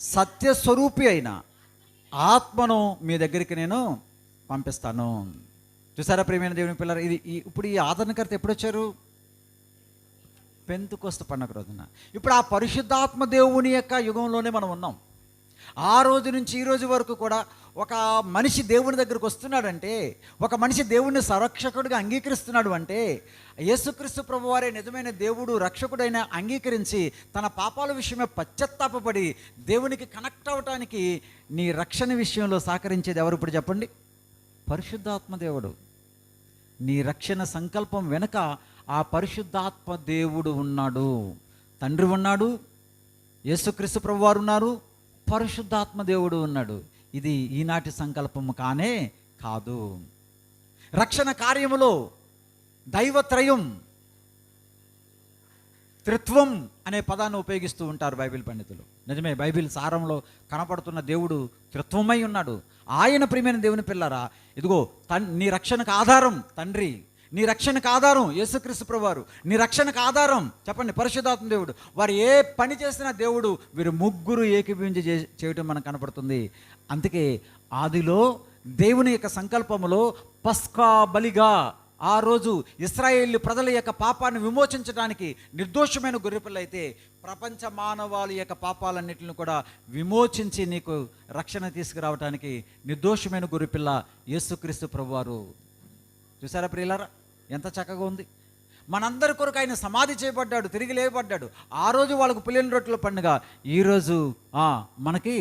సత్యస్వరూపి అయిన ఆత్మను మీ దగ్గరికి నేను పంపిస్తాను. చూసారా ప్రియమైన దేవుని పిల్లలు, ఇది ఇప్పుడు ఈ ఆదరణకర్త ఎప్పుడు వచ్చారు? పెంతెకొస్తు పండుగ రోజున. ఇప్పుడు ఆ పరిశుద్ధాత్మ దేవుని యొక్క యుగంలోనే మనం ఉన్నాం. ఆ రోజు నుంచి ఈ రోజు వరకు కూడా ఒక మనిషి దేవుని దగ్గరకు వస్తున్నాడంటే, ఒక మనిషి దేవుడిని సంరక్షకుడిగా అంగీకరిస్తున్నాడు అంటే, యేసుక్రీస్తు ప్రభువారే నిజమైన దేవుడు రక్షకుడైన అంగీకరించి తన పాపాల విషయమే పశ్చాత్తాపపడి దేవునికి కనెక్ట్ అవ్వటానికి నీ రక్షణ విషయంలో సహకరించేది ఎవరు ఇప్పుడు చెప్పండి? పరిశుద్ధాత్మ దేవుడు. నీ రక్షణ సంకల్పం వెనుక ఆ పరిశుద్ధాత్మ దేవుడు ఉన్నాడు. తండ్రి ఉన్నాడు, యేసుక్రీస్తు ప్రభువారు ఉన్నారు, పరిశుద్ధాత్మ దేవుడు ఉన్నాడు. ఇది ఈనాటి సంకల్పము కానే కాదు. రక్షణ కార్యములో దైవత్రయం, త్రిత్వం అనే పదాన్ని ఉపయోగిస్తూ ఉంటారు బైబిల్ పండితులు. నిజమే, బైబిల్ సారంలో కనపడుతున్న దేవుడు త్రిత్వమై ఉన్నాడు. ఆయన ప్రియమైన దేవుని పిల్లరా, ఇదిగో నీ రక్షణకు ఆధారం తండ్రి, నీ రక్షణకు ఆధారం యేసుక్రీస్తు ప్రభువారు, నీ రక్షణకు ఆధారం చెప్పండి పరిశుద్ధాత్మ దేవుడు. వారు ఏ పని చేసినా దేవుడు వీరు ముగ్గురు ఏకీభవించి చేయటం మనకు కనపడుతుంది. అందుకే ఆదిలో దేవుని యొక్క సంకల్పములో పస్కా బలిగా ఆ రోజు ఇశ్రాయేలు ప్రజల యొక్క పాపాన్ని విమోచించడానికి నిర్దోషమైన గొర్రెపిల్ల అయితే, ప్రపంచ మానవాళి యొక్క పాపాలన్నింటిని కూడా విమోచించి నీకు రక్షణ తీసుకురావడానికి నిర్దోషమైన గొర్రెపిల్ల యేసుక్రీస్తు ప్రభువారు. చూసారా ప్రియులారా, ఎంత చక్కగా ఉంది. మనందరి కొరకు ఆయన సమాధి చేయబడ్డాడు, తిరిగి లేపబడ్డాడు. ఆ రోజు వాళ్ళకు పులిన రొట్టెల పండుగ, ఈరోజు మనకి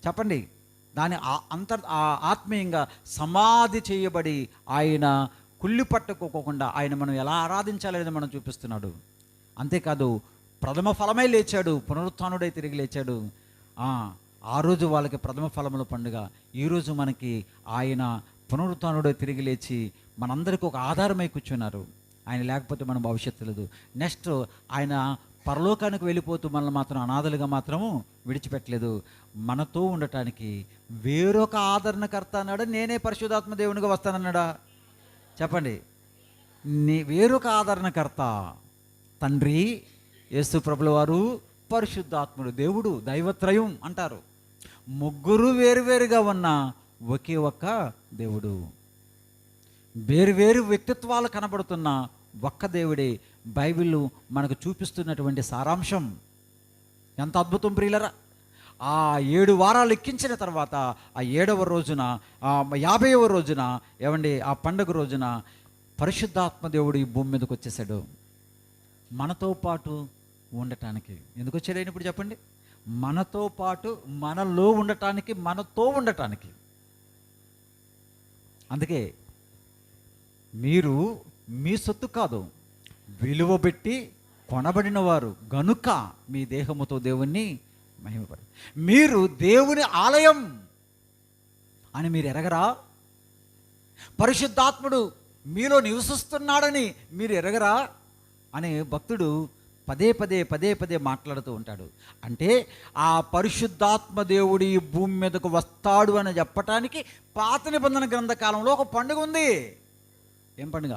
చెప్పండి దాని ఆత్మీయంగా సమాధి చేయబడి ఆయన కుళ్ళి పట్టుకోకుండా ఆయన మనం ఎలా ఆరాధించాలనేది మనం చూపిస్తున్నాడు. అంతేకాదు ప్రథమ ఫలమై లేచాడు, పునరుత్థానుడై తిరిగి లేచాడు. ఆ రోజు వాళ్ళకి ప్రథమ ఫలముల పండుగ, ఈరోజు మనకి ఆయన పునరుత్థానుడై తిరిగి లేచి మనందరికీ ఒక ఆధారమై కూర్చున్నారు. ఆయన లేకపోతే మన భవిష్యత్తు లేదు. నెక్స్ట్ ఆయన పరలోకానికి వెళ్ళిపోతూ మనల్ని మాత్రం అనాథలుగా మాత్రము విడిచిపెట్టలేదు. మనతో ఉండటానికి వేరొక ఆదరణకర్త అన్నాడు. నేనే పరిశుద్ధాత్మ దేవునిగా వస్తానన్నాడా? చెప్పండి. వేరొక ఆదరణకర్త తండ్రి, యేసు ప్రభుల వారు, పరిశుద్ధాత్ముడు. దేవుడు దైవత్రయం అంటారు. ముగ్గురు వేరువేరుగా ఉన్న ఒకే ఒక్క దేవుడు. వేరువేరు వ్యక్తిత్వాలు కనబడుతున్న ఒక్క దేవుడే బైబిల్ మనకు చూపిస్తున్నటువంటి సారాంశం. ఎంత అద్భుతం ప్రియులరా! ఆ 7 వారాలు ఎక్కించిన తర్వాత ఆ 7వ రోజున 50వ రోజున ఏమండి ఆ పండుగ రోజున పరిశుద్ధాత్మ దేవుడు ఈ భూమి మీదకి వచ్చేసాడు మనతో పాటు ఉండటానికి. ఎందుకు వచ్చాడు ఆయన ఇప్పుడు చెప్పండి? మనతో పాటు, మనలో ఉండటానికి, మనతో ఉండటానికి. అందుకే మీరు మీ సొత్తు కాదు, విలువ పెట్టి కొనబడిన వారు గనుక మీ దేహముతో దేవుణ్ణి మహిమపడు. మీరు దేవుని ఆలయం అని మీరు ఎరగరా? పరిశుద్ధాత్ముడు మీలో నివసిస్తున్నాడని మీరు ఎరగరా అని భక్తుడు పదే పదే పదే పదే మాట్లాడుతూ ఉంటాడు. అంటే ఆ పరిశుద్ధాత్మ దేవుడు ఈ భూమి మీదకు వస్తాడు అని చెప్పటానికి పాత నిబంధన గ్రంథకాలంలో ఒక పండుగ ఉంది. ఏం పండుగ?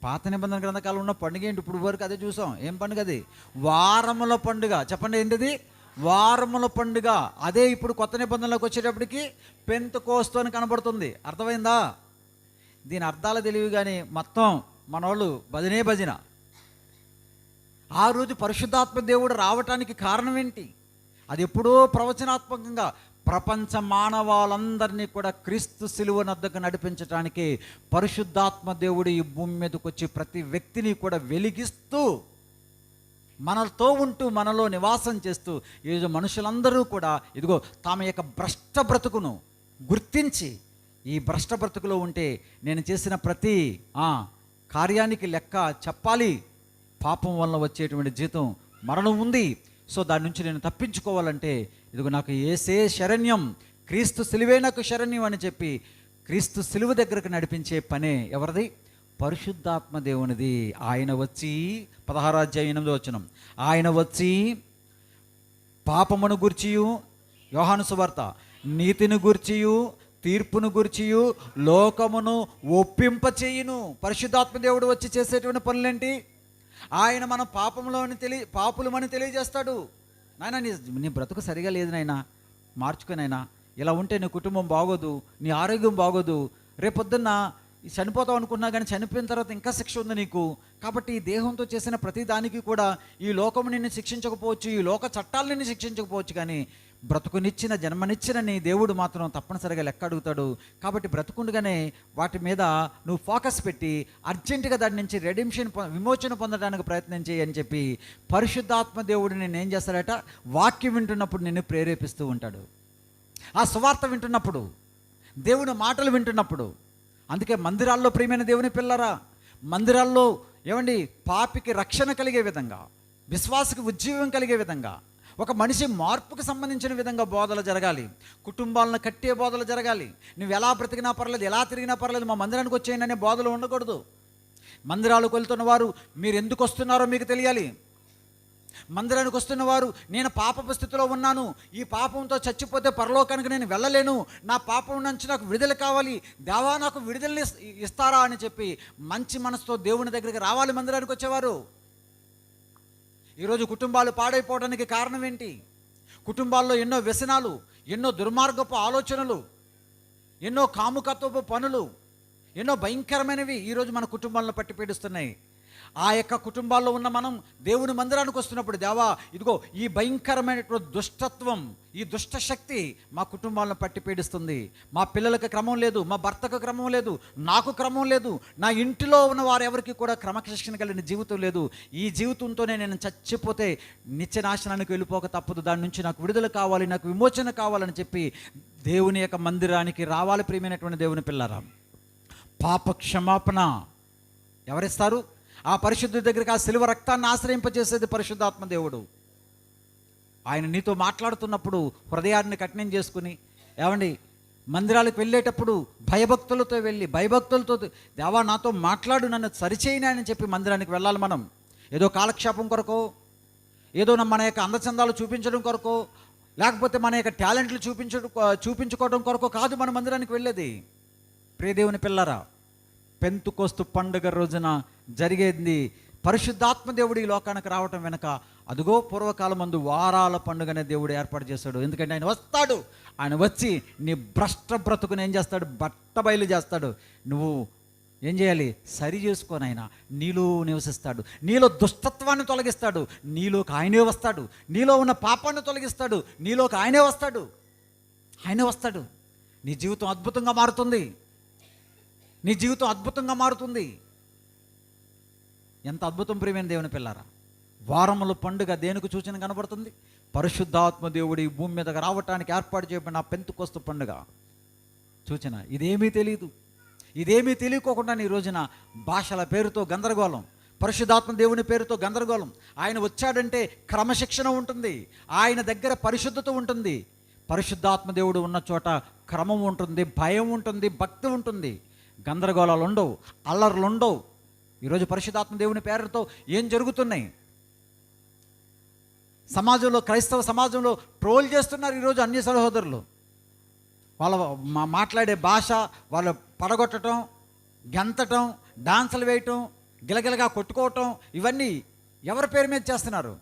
పాత నిబంధన గ్రంథకాలంలో ఉన్న పండుగ ఏంటి? ఇప్పుడు వరకు అదే చూసాం. ఏం పండుగ అది? వారముల పండుగ. చెప్పండి, ఏంటిది? వారముల పండుగ. అదే ఇప్పుడు కొత్త నిబంధనలోకి వచ్చేటప్పటికి పెంతెకోస్తు అని కనబడుతుంది. అర్థమైందా? దీని అర్థాలు తెలియదు కానీ మొత్తం మనోళ్ళు భజన. ఆ రోజు పరిశుద్ధాత్మ దేవుడు రావటానికి కారణం ఏంటి? అది ఎప్పుడో ప్రవచనాత్మకంగా ప్రపంచ మానవాళ్ళందరినీ కూడా క్రీస్తు శిలువ నద్దకు నడిపించడానికి పరిశుద్ధాత్మ దేవుడు ఈ భూమి మీదకి వచ్చి ప్రతి వ్యక్తిని కూడా వెలిగిస్తూ మనతో ఉంటూ మనలో నివాసం చేస్తూ ఈరోజు మనుషులందరూ కూడా ఇదిగో తమ యొక్క భ్రష్ట బ్రతుకును గుర్తించి, ఈ భ్రష్ట బ్రతుకులో ఉంటే నేను చేసిన ప్రతి కార్యానికి లెక్క చెప్పాలి. పాపం వల్ల వచ్చేటువంటి జీతం మరణం ఉంది. సో దాని నుంచి నేను తప్పించుకోవాలంటే ఇదిగో నాకు యేసే శరణ్యం, క్రీస్తు సిలువే నాకు శరణ్యం అని చెప్పి క్రీస్తు సిలువ దగ్గరకు నడిపించే పనే ఎవరిది? పరిశుద్ధాత్మ దేవునిది. ఆయన వచ్చి 16:8 ఆయన వచ్చి పాపమును గూర్చియు, యోహాను సువార్త, నీతిని గూర్చియు, తీర్పును గూర్చియు లోకమును ఒప్పింపచేయును. పరిశుద్ధాత్మ దేవుడు వచ్చి చేసేటువంటి పనులేంటి? ఆయన మన పాపులమని తెలియజేస్తాడు. నాయన నీ బ్రతుకు సరిగా లేదు నాయన, మార్చుకునైనా, ఇలా ఉంటే నీ కుటుంబం బాగోదు, నీ ఆరోగ్యం బాగోదు, రేపొద్దున్న చనిపోతావు అనుకున్నా కానీ చనిపోయిన తర్వాత ఇంకా శిక్ష ఉంది నీకు. కాబట్టి ఈ దేహంతో చేసిన ప్రతి దానికి కూడా ఈ లోకము నిన్ను శిక్షించకపోవచ్చు, ఈ లోక చట్టాలు నిన్ను శిక్షించకపోవచ్చు, కానీ బ్రతుకునిచ్చిన జన్మనిచ్చిన నీ దేవుడు మాత్రం తప్పనిసరిగా లెక్క అడుగుతాడు. కాబట్టి బ్రతుకుండగానే వాటి మీద నువ్వు ఫోకస్ పెట్టి అర్జెంటుగా దాని నుంచి విమోచన పొందడానికి ప్రయత్నం చేయి అని చెప్పి పరిశుద్ధాత్మ దేవుడు నేను ఏం చేస్తాడట? వాక్యం వింటున్నప్పుడు నిన్ను ప్రేరేపిస్తూ ఉంటాడు. ఆ సువార్త వింటున్నప్పుడు, దేవుని మాటలు వింటున్నప్పుడు. అందుకే మందిరాల్లో ప్రియమైన దేవుని పిల్లరా, మందిరాల్లో ఏమండి పాపికి రక్షణ కలిగే విధంగా, విశ్వాసకి ఉజ్జీవం కలిగే విధంగా, ఒక మనిషి మార్పుకు సంబంధించిన విధంగా బోధలు జరగాలి. కుటుంబాలను కట్టే బోధలు జరగాలి. నువ్వు ఎలా బ్రతికినా పర్లేదు, ఎలా తిరిగినా పర్లేదు, మా మందిరానికి వచ్చేయండి అనే బోధలు ఉండకూడదు. మందిరాలకు వెళ్తున్న వారు మీరు ఎందుకు వస్తున్నారో మీకు తెలియాలి. మందిరానికి వస్తున్న వారు నేను పాపపు స్థితిలో ఉన్నాను, ఈ పాపంతో చచ్చిపోతే పరలోకానికి నేను వెళ్ళలేను, నా పాపం నుంచి నాకు విడుదల కావాలి, దేవా నాకు విడుదలని ఇస్తారా అని చెప్పి మంచి మనసుతో దేవుని దగ్గరికి రావాలి మందిరానికి వచ్చేవారు. ఈరోజు కుటుంబాలు పాడైపోవడానికి కారణం ఏంటి? కుటుంబాల్లో ఎన్నో వ్యసనాలు, ఎన్నో దుర్మార్గపు ఆలోచనలు, ఎన్నో కాముకత్వపు పనులు, ఎన్నో భయంకరమైనవి ఈరోజు మన కుటుంబాలను పట్టి పీడిస్తున్నాయి. ఆ యొక్క కుటుంబాల్లో ఉన్న మనం దేవుని మందిరానికి వస్తున్నప్పుడు, దేవా ఇదిగో ఈ భయంకరమైనటువంటి దుష్టత్వం, ఈ దుష్ట శక్తి మా కుటుంబాలను పట్టి పీడిస్తుంది, మా పిల్లలకు క్రమం లేదు, మా భర్తకు క్రమం లేదు, నాకు క్రమం లేదు, నా ఇంటిలో ఉన్న వారు ఎవరికి కూడా క్రమశిక్షణ కలిగిన జీవితం లేదు, ఈ జీవితంతోనే నేను చచ్చిపోతే నిత్యనాశనానికి వెళ్ళిపోక తప్పదు, దాని నుంచి నాకు విడుదల కావాలి, నాకు విమోచన కావాలని చెప్పి దేవుని యొక్క మందిరానికి రావాలి. ప్రియమైనటువంటి దేవుని పిల్లరా, పాప క్షమాపణ ఎవరిస్తారు? ఆ పరిశుద్ధుడి దగ్గరికి, ఆ శిలువ రక్తాన్ని ఆశ్రయింపజేసేది పరిశుద్ధాత్మ దేవుడు. ఆయన నీతో మాట్లాడుతున్నప్పుడు హృదయాన్ని కఠినం చేసుకుని, ఏమండి మందిరాలకు వెళ్ళేటప్పుడు భయభక్తులతో వెళ్ళి, భయభక్తులతో దేవా నాతో మాట్లాడు, నన్ను సరిచేయని అని చెప్పి మందిరానికి వెళ్ళాలి. మనం ఏదో కాలక్షేపం కొరకో, ఏదో మన యొక్క అందచందాలు చూపించడం కొరకో, లేకపోతే మన యొక్క టాలెంట్లు చూపించుకోవడం కొరకో కాదు మన మందిరానికి వెళ్ళేది. ప్రియదేవుని పిల్లరా, పెంతెకోస్తు పండుగ రోజున జరిగేది పరిశుద్ధాత్మ దేవుడు ఈ లోకానికి రావటం వెనక అదిగో పూర్వకాలమందు వారాల పండుగనే దేవుడు ఏర్పాటు చేస్తాడు. ఎందుకంటే ఆయన వస్తాడు, ఆయన వచ్చి నీ భ్రష్ట బ్రతుకుని ఏం చేస్తాడు? బట్టబయలు చేస్తాడు. నువ్వు ఏం చేయాలి? సరి చేసుకొని ఆయన నీలో నివసిస్తాడు, నీలో దుష్టత్వాన్ని తొలగిస్తాడు, నీలోకి ఆయనే వస్తాడు, నీలో ఉన్న పాపాన్ని తొలగిస్తాడు, నీలోకి ఆయనే వస్తాడు. నీ జీవితం అద్భుతంగా మారుతుంది. నీ జీవితం అద్భుతంగా మారుతుంది. ఎంత అద్భుతం ప్రియమైన దేవుని పిల్లారా. వారముల పండుగ దేనికి సూచన కనబడుతుంది? పరిశుద్ధాత్మ దేవుడు ఈ భూమి మీదకి రావటానికి ఏర్పాటు చేయబడిన పెంతెకోస్తు పండుగ సూచన. ఇదేమీ తెలియకోకుండా ఈ రోజున భాషల పేరుతో గందరగోళం, పరిశుద్ధాత్మ దేవుని పేరుతో గందరగోళం. ఆయన వచ్చాడంటే క్రమశిక్షణ ఉంటుంది, ఆయన దగ్గర పరిశుద్ధత ఉంటుంది. పరిశుద్ధాత్మ దేవుడు ఉన్న చోట క్రమం ఉంటుంది, భయం ఉంటుంది, భక్తి ఉంటుంది. గందరగోళాలు ఉండవు, అల్లర్లు ఉండవు, ఈరోజు పరిశుద్ధాత్మ దేవుని పేరుతో ఏం జరుగుతున్నాయి? సమాజంలో, క్రైస్తవ సమాజంలో ట్రోల్ చేస్తున్నారు ఈరోజు అన్య సహోదరులు. వాళ్ళ మాట్లాడే భాష, వాళ్ళు పడగొట్టడం, గెంతటం, డాన్సులు వేయటం, గిలగిలగా కొట్టుకోవటం, ఇవన్నీ ఎవరి పేరు మీద చేస్తున్నారు?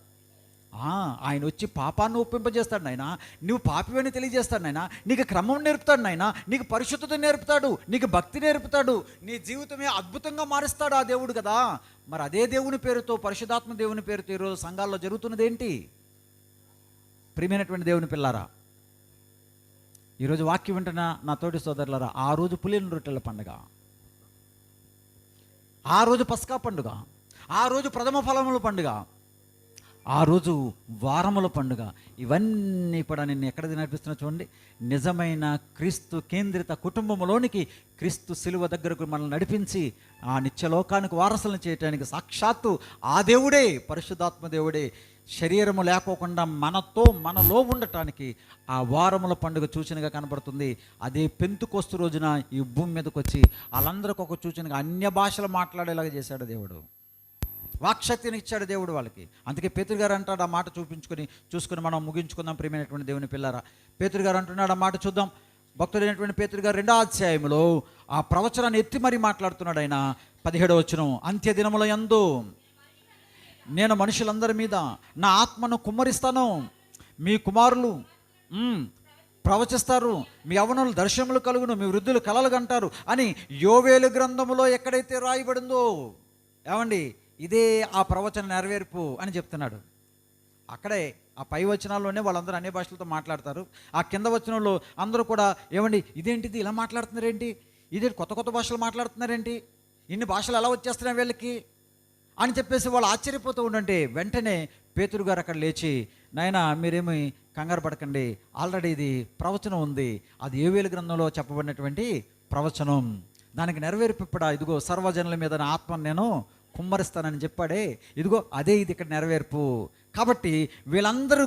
ఆయన వచ్చి పాపాన్ని ఒప్పింపజేస్తాడు నాయన, నువ్వు పాపివని తెలియజేస్తాడు నాయన, నీకు క్రమం నేర్పుతాడు నాయన, నీకు పరిశుద్ధత నేర్పుతాడు, నీకు భక్తి నేర్పుతాడు, నీ జీవితమే అద్భుతంగా మారుస్తాడు ఆ దేవుడు కదా. మరి అదే దేవుని పేరుతో, పరిశుద్ధాత్మ దేవుని పేరుతో ఈరోజు సంఘాల్లో జరుగుతున్నది ఏంటి? ప్రియమైనటువంటి దేవుని పిల్లారా, ఈరోజు వాక్యం వింటున్న నా తోటి సోదరులారా, ఆ రోజు పులిన రొట్టెల పండుగ, ఆ రోజు పస్కా పండుగ, ఆ రోజు ప్రథమ ఫలముల పండుగ, ఆ రోజు వారముల పండుగ, ఇవన్నీ కూడా నిన్ను ఎక్కడ నడిపిస్తున్నా చూడండి. నిజమైన క్రీస్తు కేంద్రిత కుటుంబంలోనికి, క్రీస్తు శిలువ దగ్గరకు మనల్ని నడిపించి ఆ నిత్యలోకానికి వారసులను చేయటానికి సాక్షాత్తు ఆ దేవుడే, పరిశుద్ధాత్మ దేవుడే శరీరము లేకోకుండా మనలో ఉండటానికి ఆ వారముల పండుగ సూచనగా కనబడుతుంది. అదే పెంతుకొస్తు రోజున ఈ భూమి మీదకి వచ్చి వాళ్ళందరికీ ఒక సూచనగా అన్య భాషలు మాట్లాడేలాగా చేశాడు దేవుడు. వాక్శక్తిని ఇచ్చాడు దేవుడు వాళ్ళకి. అందుకే పేతురు గారు అంటాడు, ఆ మాట చూసుకుని మనం ముగించుకుందాం ప్రియమైనటువంటి దేవుని పిల్లారా. పేతురు గారు అంటున్నాడు, ఆ మాట చూద్దాం. భక్తుడైనటువంటి పేతురు గారు 2వ అధ్యాయంలో ఆ ప్రవచనాన్ని ఎత్తి మరీ మాట్లాడుతున్నాడు. ఆయన 17వ వచనం, అంత్య దినముల యందు నేను మనుషులందరి మీద నా ఆత్మను కుమ్మరిస్తాను, మీ కుమారులు ప్రవచిస్తారు, మీ యవ్వనులు దర్శనములు కలుగును, మీ వృద్ధులు కలలు కంటారు అని యోవేలు గ్రంథములో ఎక్కడైతే రాయబడిందో, ఏమండి, ఇదే ఆ ప్రవచన నెరవేర్పు అని చెప్తున్నాడు. అక్కడే ఆ పై వచనాల్లోనే వాళ్ళందరూ అన్ని భాషలతో మాట్లాడతారు. ఆ కింద వచనంలో అందరూ కూడా ఏమండి ఇదేంటిది ఇలా మాట్లాడుతున్నారేంటి, ఇదే కొత్త భాషలు మాట్లాడుతున్నారేంటి, ఇన్ని భాషలు ఎలా వచ్చేస్తున్నాయి వీళ్ళకి అని చెప్పేసి వాళ్ళు ఆశ్చర్యపోతూ ఉండంటే, వెంటనే పేతురు గారు అక్కడ లేచి, నాయనా మీరేమి కంగారు పడకండి, ఆల్రెడీ ఇది ప్రవచనం ఉంది, అది యోవేలు గ్రంథంలో చెప్పబడినటువంటి ప్రవచనం, దానికి నెరవేర్పిప్పుడా, ఇదిగో సర్వజనుల మీద నా ఆత్మను నేను కుమ్మరిస్తానని చెప్పాడే, ఇదిగో అదే ఇది ఇక్కడ నెరవేర్పు. కాబట్టి వీరందరూ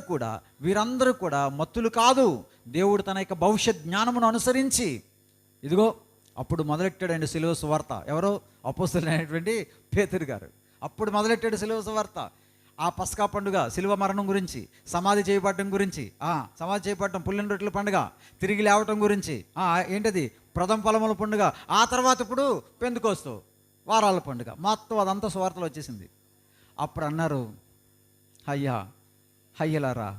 కూడా మత్తులు కాదు, దేవుడు తన యొక్క భవిష్యత్ జ్ఞానమును అనుసరించి ఇదిగో అప్పుడు మొదలెట్టాడండి సిలువ సువార్త. ఎవరో అపోస్తలుడైనటువంటి పేతురు గారు అప్పుడు మొదలెట్టాడు సిలువ సువార్త. ఆ పస్కా పండుగ, సిలువ మరణం గురించి, సమాధి చేయబడటం గురించి, సమాధి చేయబడటం, పుల్లిన రొట్టెల పండుగ, తిరిగి లేవటం గురించి, ఏంటది ప్రథమ ఫలముల పండుగ, ఆ తర్వాత ఇప్పుడు పెంతుకోస్తు వారాల పండుగ, మొత్తం అదంతా సువార్తలు వచ్చేసింది. అప్పుడు అన్నారు, హయ్యలారా,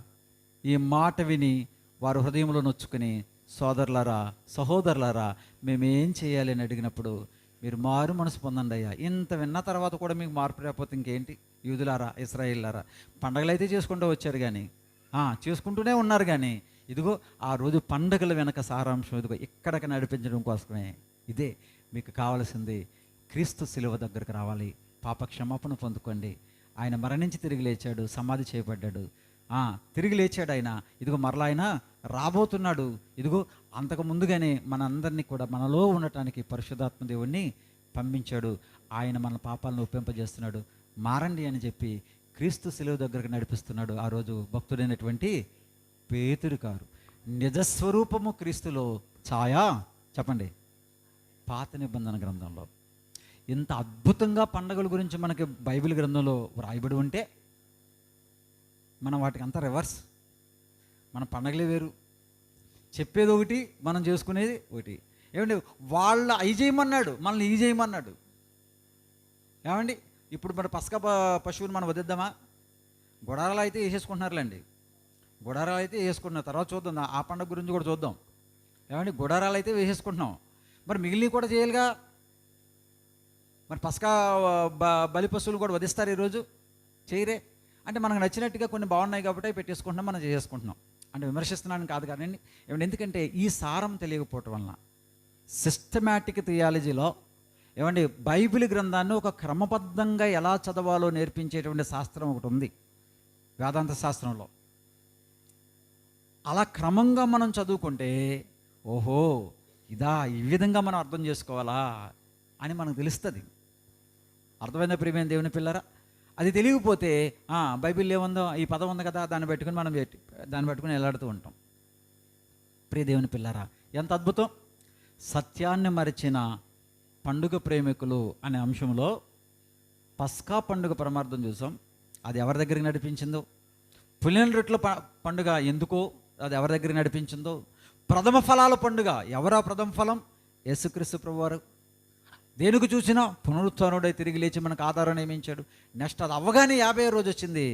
ఈ మాట విని వారు హృదయంలో నొచ్చుకుని, సహోదరులారా మేమేం చేయాలి అని అడిగినప్పుడు, మీరు మారు మనసు పొందండి అయ్యా. ఇంత విన్న తర్వాత కూడా మీకు మార్పు రాకపోతే ఇంకేంటి? యూదులారా, ఇశ్రాయేలులారా, పండగలు అయితే చేసుకుంటూ వచ్చారు కానీ, చేసుకుంటూనే ఉన్నారు కానీ, ఇదిగో ఆ రోజు పండగల వెనక సారాంశం ఇదిగో ఇక్కడికి నడిపించడం కోసమే. ఇదే మీకు కావాల్సింది. క్రీస్తు శిలువ దగ్గరకు రావాలి, పాప క్షమాపణ పొందుకోండి. ఆయన మరణించి తిరిగి లేచాడు, సమాధి చేయబడ్డాడు, తిరిగి లేచాడు ఆయన. ఇదిగో మరలా ఆయన రాబోతున్నాడు. ఇదిగో అంతకు ముందుగానే మనందరినీ కూడా మనలో ఉండటానికి పరిశుద్ధాత్మ దేవుణ్ణి పంపించాడు. ఆయన మన పాపాలను ఒప్పింపజేస్తున్నాడు. మారండి అని చెప్పి క్రీస్తు శిలువ దగ్గరకు నడిపిస్తున్నాడు. ఆ రోజు భక్తుడైనటువంటి పేతురు గారు నిజస్వరూపము క్రీస్తులో ఛాయా, చెప్పండి, పాత నిబంధన గ్రంథంలో ఇంత అద్భుతంగా పండగల గురించి మనకి బైబిల్ గ్రంథంలో వ్రాయబడి ఉంటే, మనం వాటికి అంతా రివర్స్. మన పండగలే వేరు, చెప్పేది ఒకటి, మనం చేసుకునేది ఒకటి. ఏమండి, వాళ్ళ అయి చేయమన్నాడు, మనల్ని ఈ చేయమన్నాడు. ఏమండి, ఇప్పుడు మన పసక పశువుని మనం వదిద్దామా? గుడారాలు అయితే వేసేసుకుంటున్నారులేండి, గుడారాలు అయితే వేసుకుంటున్నారు. తర్వాత చూద్దాం, ఆ పండుగ గురించి కూడా చూద్దాం. ఏమండి, గుడారాలు అయితే వేసేసుకుంటున్నాం, మరి మిగిలినవి కూడా చేయాలిగా. మరి పసక బలి పశువులు కూడా వధిస్తారు ఈరోజు, చేయరే. అంటే మనకు నచ్చినట్టుగా కొన్ని బాగున్నాయి కాబట్టి పెట్టేసుకుంటున్నాం, మనం చేసుకుంటున్నాం. అంటే విమర్శిస్తున్నాను కాదు కానీ, ఎందుకంటే ఈ సారం తెలియకపోవటం వలన సిస్టమాటిక్ థియాలజీలో ఏమండి బైబిల్ గ్రంథాన్ని ఒక క్రమబద్ధంగా ఎలా చదవాలో నేర్పించేటువంటి శాస్త్రం ఒకటి ఉంది వేదాంత శాస్త్రంలో. అలా క్రమంగా మనం చదువుకుంటే, ఓహో ఇదా, ఈ విధంగా మనం అర్థం చేసుకోవాలా అని మనకు తెలుస్తుంది. అర్థమైన ప్రియమైన దేవుని పిల్లరా, అది తెలియకపోతే బైబిల్ ఏముందో, ఈ పదం ఉంది కదా, దాన్ని పెట్టుకుని వెళ్ళాడుతూ ఉంటాం. ప్రియ దేవుని పిల్లరా, ఎంత అద్భుతం! సత్యాన్ని మరిచిన పండుగ ప్రేమికులు అనే అంశంలో పస్కా పండుగ పరమార్థం చూసాం, అది ఎవరి దగ్గరికి నడిపించిందో. పులిన రొట్టెల పండుగ ఎందుకో అది ఎవరి దగ్గరికి నడిపించిందో. ప్రథమ ఫలాల పండుగ, ఎవరా ప్రథమ ఫలం? యేసుక్రీస్తు ప్రభువారు. దేనికి చూసినా పునరుత్థానుడై తిరిగి లేచి మనకు ఆధారం నియమించాడు. నెక్స్ట్ అది అవ్వగానే 50వ రోజు వచ్చింది.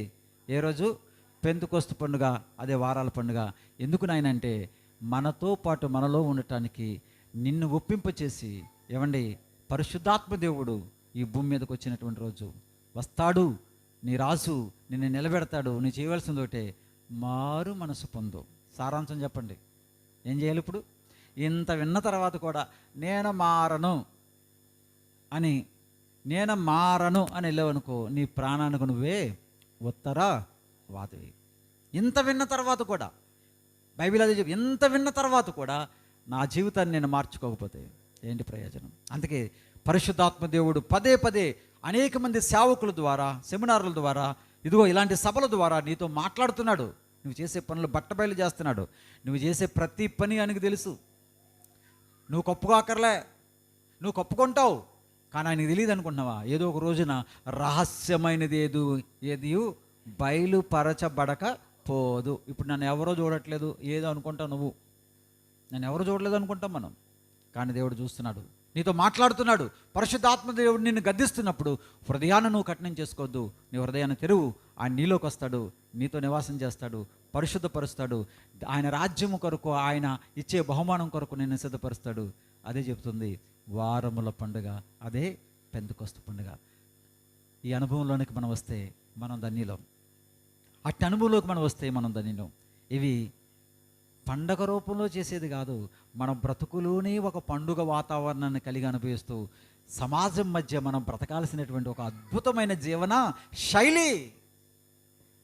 ఏ రోజు? పెంతెకొస్తు పండుగ, అదే వారాల పండుగ. ఎందుకు నాయనంటే మనతో పాటు మనలో ఉండటానికి, నిన్ను ఒప్పింపచేసి, ఏమండి, పరిశుద్ధాత్మ దేవుడు ఈ భూమి మీదకి వచ్చినటువంటి రోజు. వస్తాడు, నీ రాజు నిన్ను నిలబెడతాడు. నీ చేయవలసింది ఒకటే, మారు మనసు పొందు. సారాంశం చెప్పండి, ఏం చేయాలి ఇప్పుడు? ఇంత విన్న తర్వాత కూడా నేను మారను అని వెళ్ళావనుకో, నీ ప్రాణానికి నువ్వే ఉత్తరా వాదివి. ఇంత విన్న తర్వాత కూడా, బైబిల్ అదే చెప్పి, ఇంత విన్న తర్వాత కూడా నా జీవితాన్ని నేను మార్చుకోకపోతే ఏంటి ప్రయోజనం? అందుకే పరిశుద్ధాత్మ దేవుడు పదే పదే అనేక మంది సేవకుల ద్వారా, సెమినార్ల ద్వారా, ఇదిగో ఇలాంటి సభల ద్వారా నీతో మాట్లాడుతున్నాడు. నువ్వు చేసే పనులు బట్టబయలు చేస్తున్నాడు. నువ్వు చేసే ప్రతి పని ఆయనకు తెలుసు. నువ్వు కప్పుకోకర్లే, నువ్వు కప్పుకుంటావు, కానీ ఆయనకు తెలియదు అనుకుంటున్నావా? ఏదో ఒక రోజున రహస్యమైనది ఏది బయలుపరచబడక పోదు. ఇప్పుడు నన్ను ఎవరో చూడట్లేదు ఏదో అనుకుంటావు నువ్వు, నన్ను ఎవరు చూడలేదు అనుకుంటాం మనం, కానీ దేవుడు చూస్తున్నాడు, నీతో మాట్లాడుతున్నాడు. పరిశుద్ధాత్మ దేవుడు నిన్ను గద్దిస్తున్నప్పుడు హృదయాన్ని నువ్వు కఠినం చేసుకోవద్దు. నీ హృదయాన్ని తెరువు. ఆయన నీలోకి వస్తాడు, నీతో నివాసం చేస్తాడు, పరిశుద్ధపరుస్తాడు. ఆయన రాజ్యము కొరకు, ఆయన ఇచ్చే బహుమానం కొరకు నిన్ను సిద్ధపరుస్తాడు. అదే చెప్తుంది వారముల పండుగ, అదే పెంతెకొస్తు పండుగ. ఈ అనుభవంలోనికి మనం వస్తే మనం ధన్యులం. అట్టి అనుభవంలోకి మనం వస్తే మనం ధన్యులం. ఇవి పండగ రూపంలో చేసేది కాదు, మన బ్రతుకులోనే ఒక పండుగ వాతావరణాన్ని కలిగి అనుభవిస్తూ సమాజం మధ్య మనం బ్రతకాల్సినటువంటి ఒక అద్భుతమైన జీవన శైలి.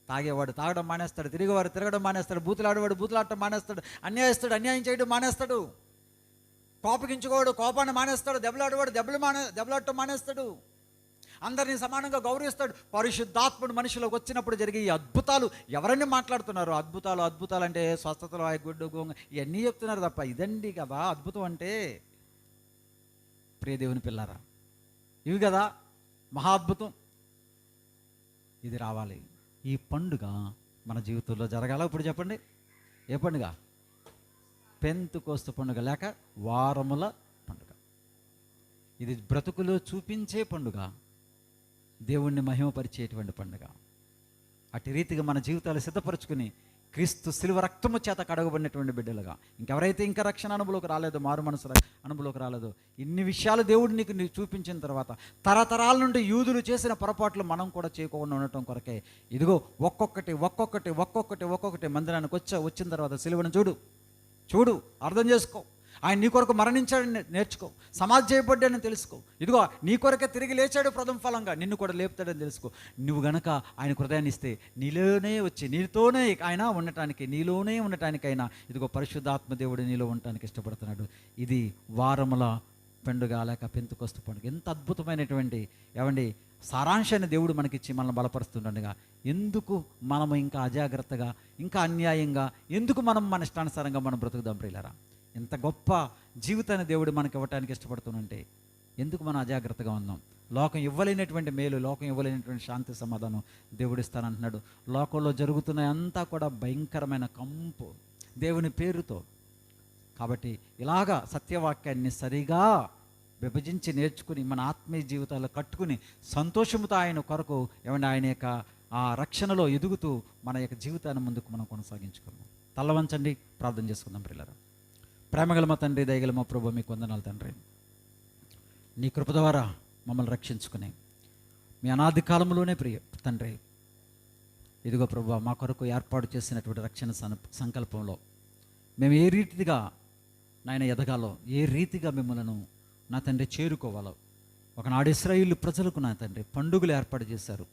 తాగేవాడు తాగడం మానేస్తాడు, తిరిగేవాడు తిరగడం మానేస్తాడు, బూతులాడేవాడు బూతులాడటం మానేస్తాడు, అన్యాయం చేయడం మానేస్తాడు, కోపగించుకోవాడు కోపాన్ని మానేస్తాడు, దెబ్బలాడేవాడు దెబ్బలాడటం మానేస్తాడు, అందరినీ సమానంగా గౌరవిస్తాడు. పరిశుద్ధాత్ముడు మనిషిలోకి వచ్చినప్పుడు జరిగే ఈ అద్భుతాలు ఎవరన్నీ మాట్లాడుతున్నారు. అద్భుతాలు అంటే స్వస్థతలు, గుడ్డు గోంగ ఇవన్నీ చెప్తున్నారు తప్ప ఇదండి కదా అద్భుతం అంటే. ప్రియ దేవుని పిల్లారా, ఇవి కదా మహా అద్భుతం. ఇది రావాలి. ఈ పండుగ మన జీవితంలో జరగాల. ఇప్పుడు చెప్పండి, ఏ పండుగ? పెంతెకొస్తు పండుగ లేక వారముల పండుగ. ఇది బ్రతుకులో చూపించే పండుగ, దేవుణ్ణి మహిమపరిచేటువంటి పండుగ. అటు రీతిగా మన జీవితాలు సిద్ధపరచుకుని క్రీస్తు శిలువ రక్తము చేత కడగబడినటువంటి బిడ్డలుగా, ఇంకెవరైతే ఇంకా రక్షణ అనుభవంలోకి రాలేదో, మారు మనసు అనుభవంలోకి రాలేదో, ఇన్ని విషయాలు దేవుడు నీకు చూపించిన తర్వాత తరతరాల నుండి యూదులు చేసిన పొరపాట్లు మనం కూడా చేయకుండా ఉండటం కొరకే ఇదిగో ఒక్కొక్కటి మందిరానికి వచ్చిన తర్వాత శిలువను చూడు, అర్థం చేసుకో. ఆయన నీ కొరకు మరణించాడని నేర్చుకో, సమాధి చేయబడ్డాడని తెలుసుకో. ఇదిగో నీ కొరకే తిరిగి లేచాడు ప్రథమ ఫలంగా, నిన్ను కూడా లేపుతాడని తెలుసుకో. నువ్వు గనక ఆయన హృదయాన్ని ఇస్తే నీలోనే వచ్చి నీతోనే ఆయన ఉండటానికి, నీలోనే ఉండటానికైనా ఇదిగో పరిశుద్ధాత్మ దేవుడు నీలో ఉండటానికి ఇష్టపడుతున్నాడు. ఇది వారముల పండుగ లేక పెంతెకొస్తు పండుగ. ఎంత అద్భుతమైనటువంటి సారాంశాన్ని దేవుడు మనకిచ్చి మనల్ని బలపరుస్తుండగా, ఎందుకు మనము ఇంకా అజాగ్రత్తగా, ఇంకా అన్యాయంగా, ఎందుకు మనం మన ఇష్టానుసారంగా మనం బ్రతుకుదాం ప్రియులారా? ఎంత గొప్ప జీవితాన్ని దేవుడు మనకి ఇవ్వటానికి ఇష్టపడుతుంటే ఎందుకు మనం అజాగ్రత్తగా ఉన్నాం? లోకం ఇవ్వలేనటువంటి మేలు, లోకం ఇవ్వలేనటువంటి శాంతి సమాధానం దేవుడు ఇస్తానంటున్నాడు. లోకంలో జరుగుతున్న అంతా కూడా భయంకరమైన కంపు దేవుని పేరుతో. కాబట్టి ఇలాగా సత్యవాక్యాన్ని సరిగా విభజించి నేర్చుకుని మన ఆత్మీయ జీవితాల్లో కట్టుకుని సంతోషముతో ఆయన కొరకు ఆయన యొక్క ఆ రక్షణలో ఎదుగుతూ మన యొక్క జీవితాన్ని ముందుకు మనం కొనసాగించుకున్నాం. తల్లవంచండి, ప్రార్థన చేసుకుందాం ప్రియులారా. ప్రేమగల మా తండ్రి, దయగల మా ప్రభువా, మీకు వందనాలు తండ్రి. నీ కృప ద్వారా మమ్మల్ని రక్షించుకుని మీ అనాది కాలంలోనే ప్రియ తండ్రి, ఇదిగో ప్రభువా, మా కొరకు ఏర్పాటు చేసినటువంటి రక్షణ సంకల్పంలో మేము ఏ రీతిగా నాయన ఎదగాలో, ఏ రీతిగా మిమ్మల్ని నా తండ్రి చేరుకోవాలో, ఒకనాడు ఇశ్రాయేలు ప్రజలకు నా తండ్రి పండుగలు ఏర్పాటు చేశారు.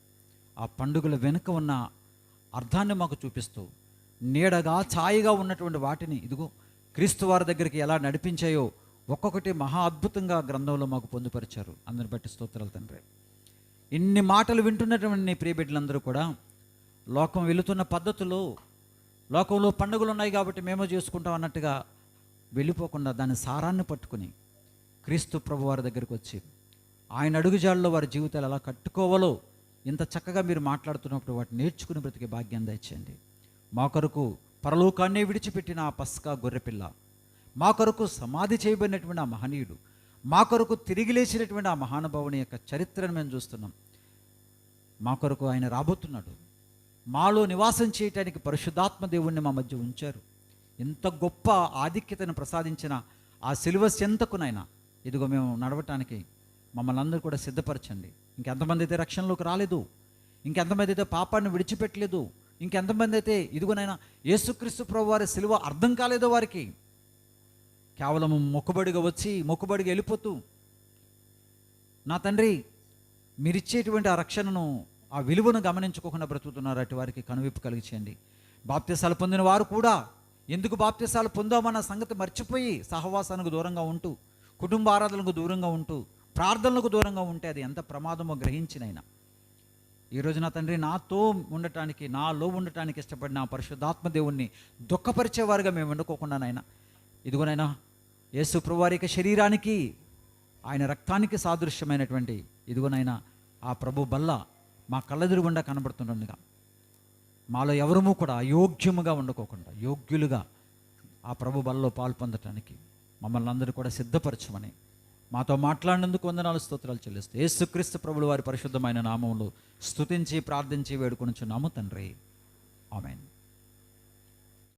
ఆ పండుగల వెనుక ఉన్న అర్థాన్ని మాకు చూపిస్తూ నీడగా ఛాయగా ఉన్నటువంటి వాటిని ఇదిగో క్రీస్తు వారి దగ్గరికి ఎలా నడిపించాయో ఒక్కొక్కటి మహా అద్భుతంగా గ్రంథంలో మాకు పొందుపరిచారు. అందరిని బట్టి స్తోత్రాలు తండ్రి. ఇన్ని మాటలు వింటున్నటువంటి నీ ప్రియ బిడ్డలందరూ కూడా లోకం వెళుతున్న పద్ధతులు, లోకంలో పండుగలు ఉన్నాయి కాబట్టి మేము చేసుకుంటాం అన్నట్టుగా వెళ్ళిపోకుండా దాని సారాన్ని పట్టుకుని క్రీస్తు ప్రభు వారి దగ్గరికి వచ్చి ఆయన అడుగుజాడలో వారి జీవితాలు ఎలా కట్టుకోవాలో ఇంత చక్కగా మీరు మాట్లాడుతున్నప్పుడు వాటిని నేర్చుకుని బ్రతికే భాగ్యం దయచేయండి. మా కొరకు పరలోకాన్నే విడిచిపెట్టిన ఆ పస్కా గొర్రెపిల్ల, మా కొరకు సమాధి చేయబడినటువంటి ఆ మహనీయుడు, మా కొరకు తిరిగి లేచినటువంటి ఆ మహానుభావుని యొక్క చరిత్రను మేము చూస్తున్నాం. మా కొరకు ఆయన రాబోతున్నాడు. మాలో నివాసం చేయటానికి పరిశుద్ధాత్మ దేవుణ్ణి మా మధ్య ఉంచారు. ఎంత గొప్ప ఆధిక్యతను ప్రసాదించిన ఆ సిలువ చెంతకునైనా ఇదిగో మేము నడవటానికి మమ్మల్ని అందరూ కూడా సిద్ధపరచండి. ఇంకెంతమంది అయితే రక్షణలోకి రాలేదు, ఇంకెంతమంది అయితే పాపాన్ని విడిచిపెట్టలేదు, ఇంకెంతమంది అయితే ఇదిగోనైనా యేసుక్రీస్తు ప్రభు వారి సిలువ అర్థం కాలేదో వారికి, కేవలం మొక్కుబడిగా వచ్చి మొక్కుబడిగా వెళ్ళిపోతూ, నా తండ్రి మీరిచ్చేటువంటి ఆ రక్షణను, ఆ విలువను గమనించుకోకుండా బ్రతుకుతున్నారు. అటు వారికి కనువిప్పు కలిగి చేయండి. బాప్తిసాలు పొందిన వారు కూడా ఎందుకు బాప్తిసాలు పొందామన్న సంగతి మర్చిపోయి సహవాసానికి దూరంగా ఉంటూ, కుటుంబ ఆరాధనలకు దూరంగా ఉంటూ, ప్రార్థనలకు దూరంగా ఉంటే అది ఎంత ప్రమాదమో గ్రహించినైనా ఈరోజు నా తండ్రి నాతో ఉండటానికి, నాలో ఉండటానికి ఇష్టపడిన ఆ పరిశుద్ధాత్మ దేవుణ్ణి దుఃఖపరిచేవారుగా మేము వండుకోకుండానైనా ఇదిగోనైనా యేసు ప్రభువారి యొక్క శరీరానికి, ఆయన రక్తానికి సాదృశ్యమైనటువంటి ఇదిగోనైనా ఆ ప్రభు బల్ల మా కళ్ళెదురుగుండా కనబడుతుండగా మాలో ఎవరము కూడా అయోగ్యముగా ఉండకోకుండా యోగ్యులుగా ఆ ప్రభు బలలో పాలు పొందటానికి మమ్మల్ని అందరూ కూడా సిద్ధపరచమని మాతో మాట్లాడినందుకు వందనాలు, స్తోత్రాలు చెల్లిస్తూ యేసుక్రీస్తు ప్రభువు వారి పరిశుద్ధమైన నామములో స్తుతించి ప్రార్థించి వేడుకొనుచున్నాము తండ్రి. ఆమేన్.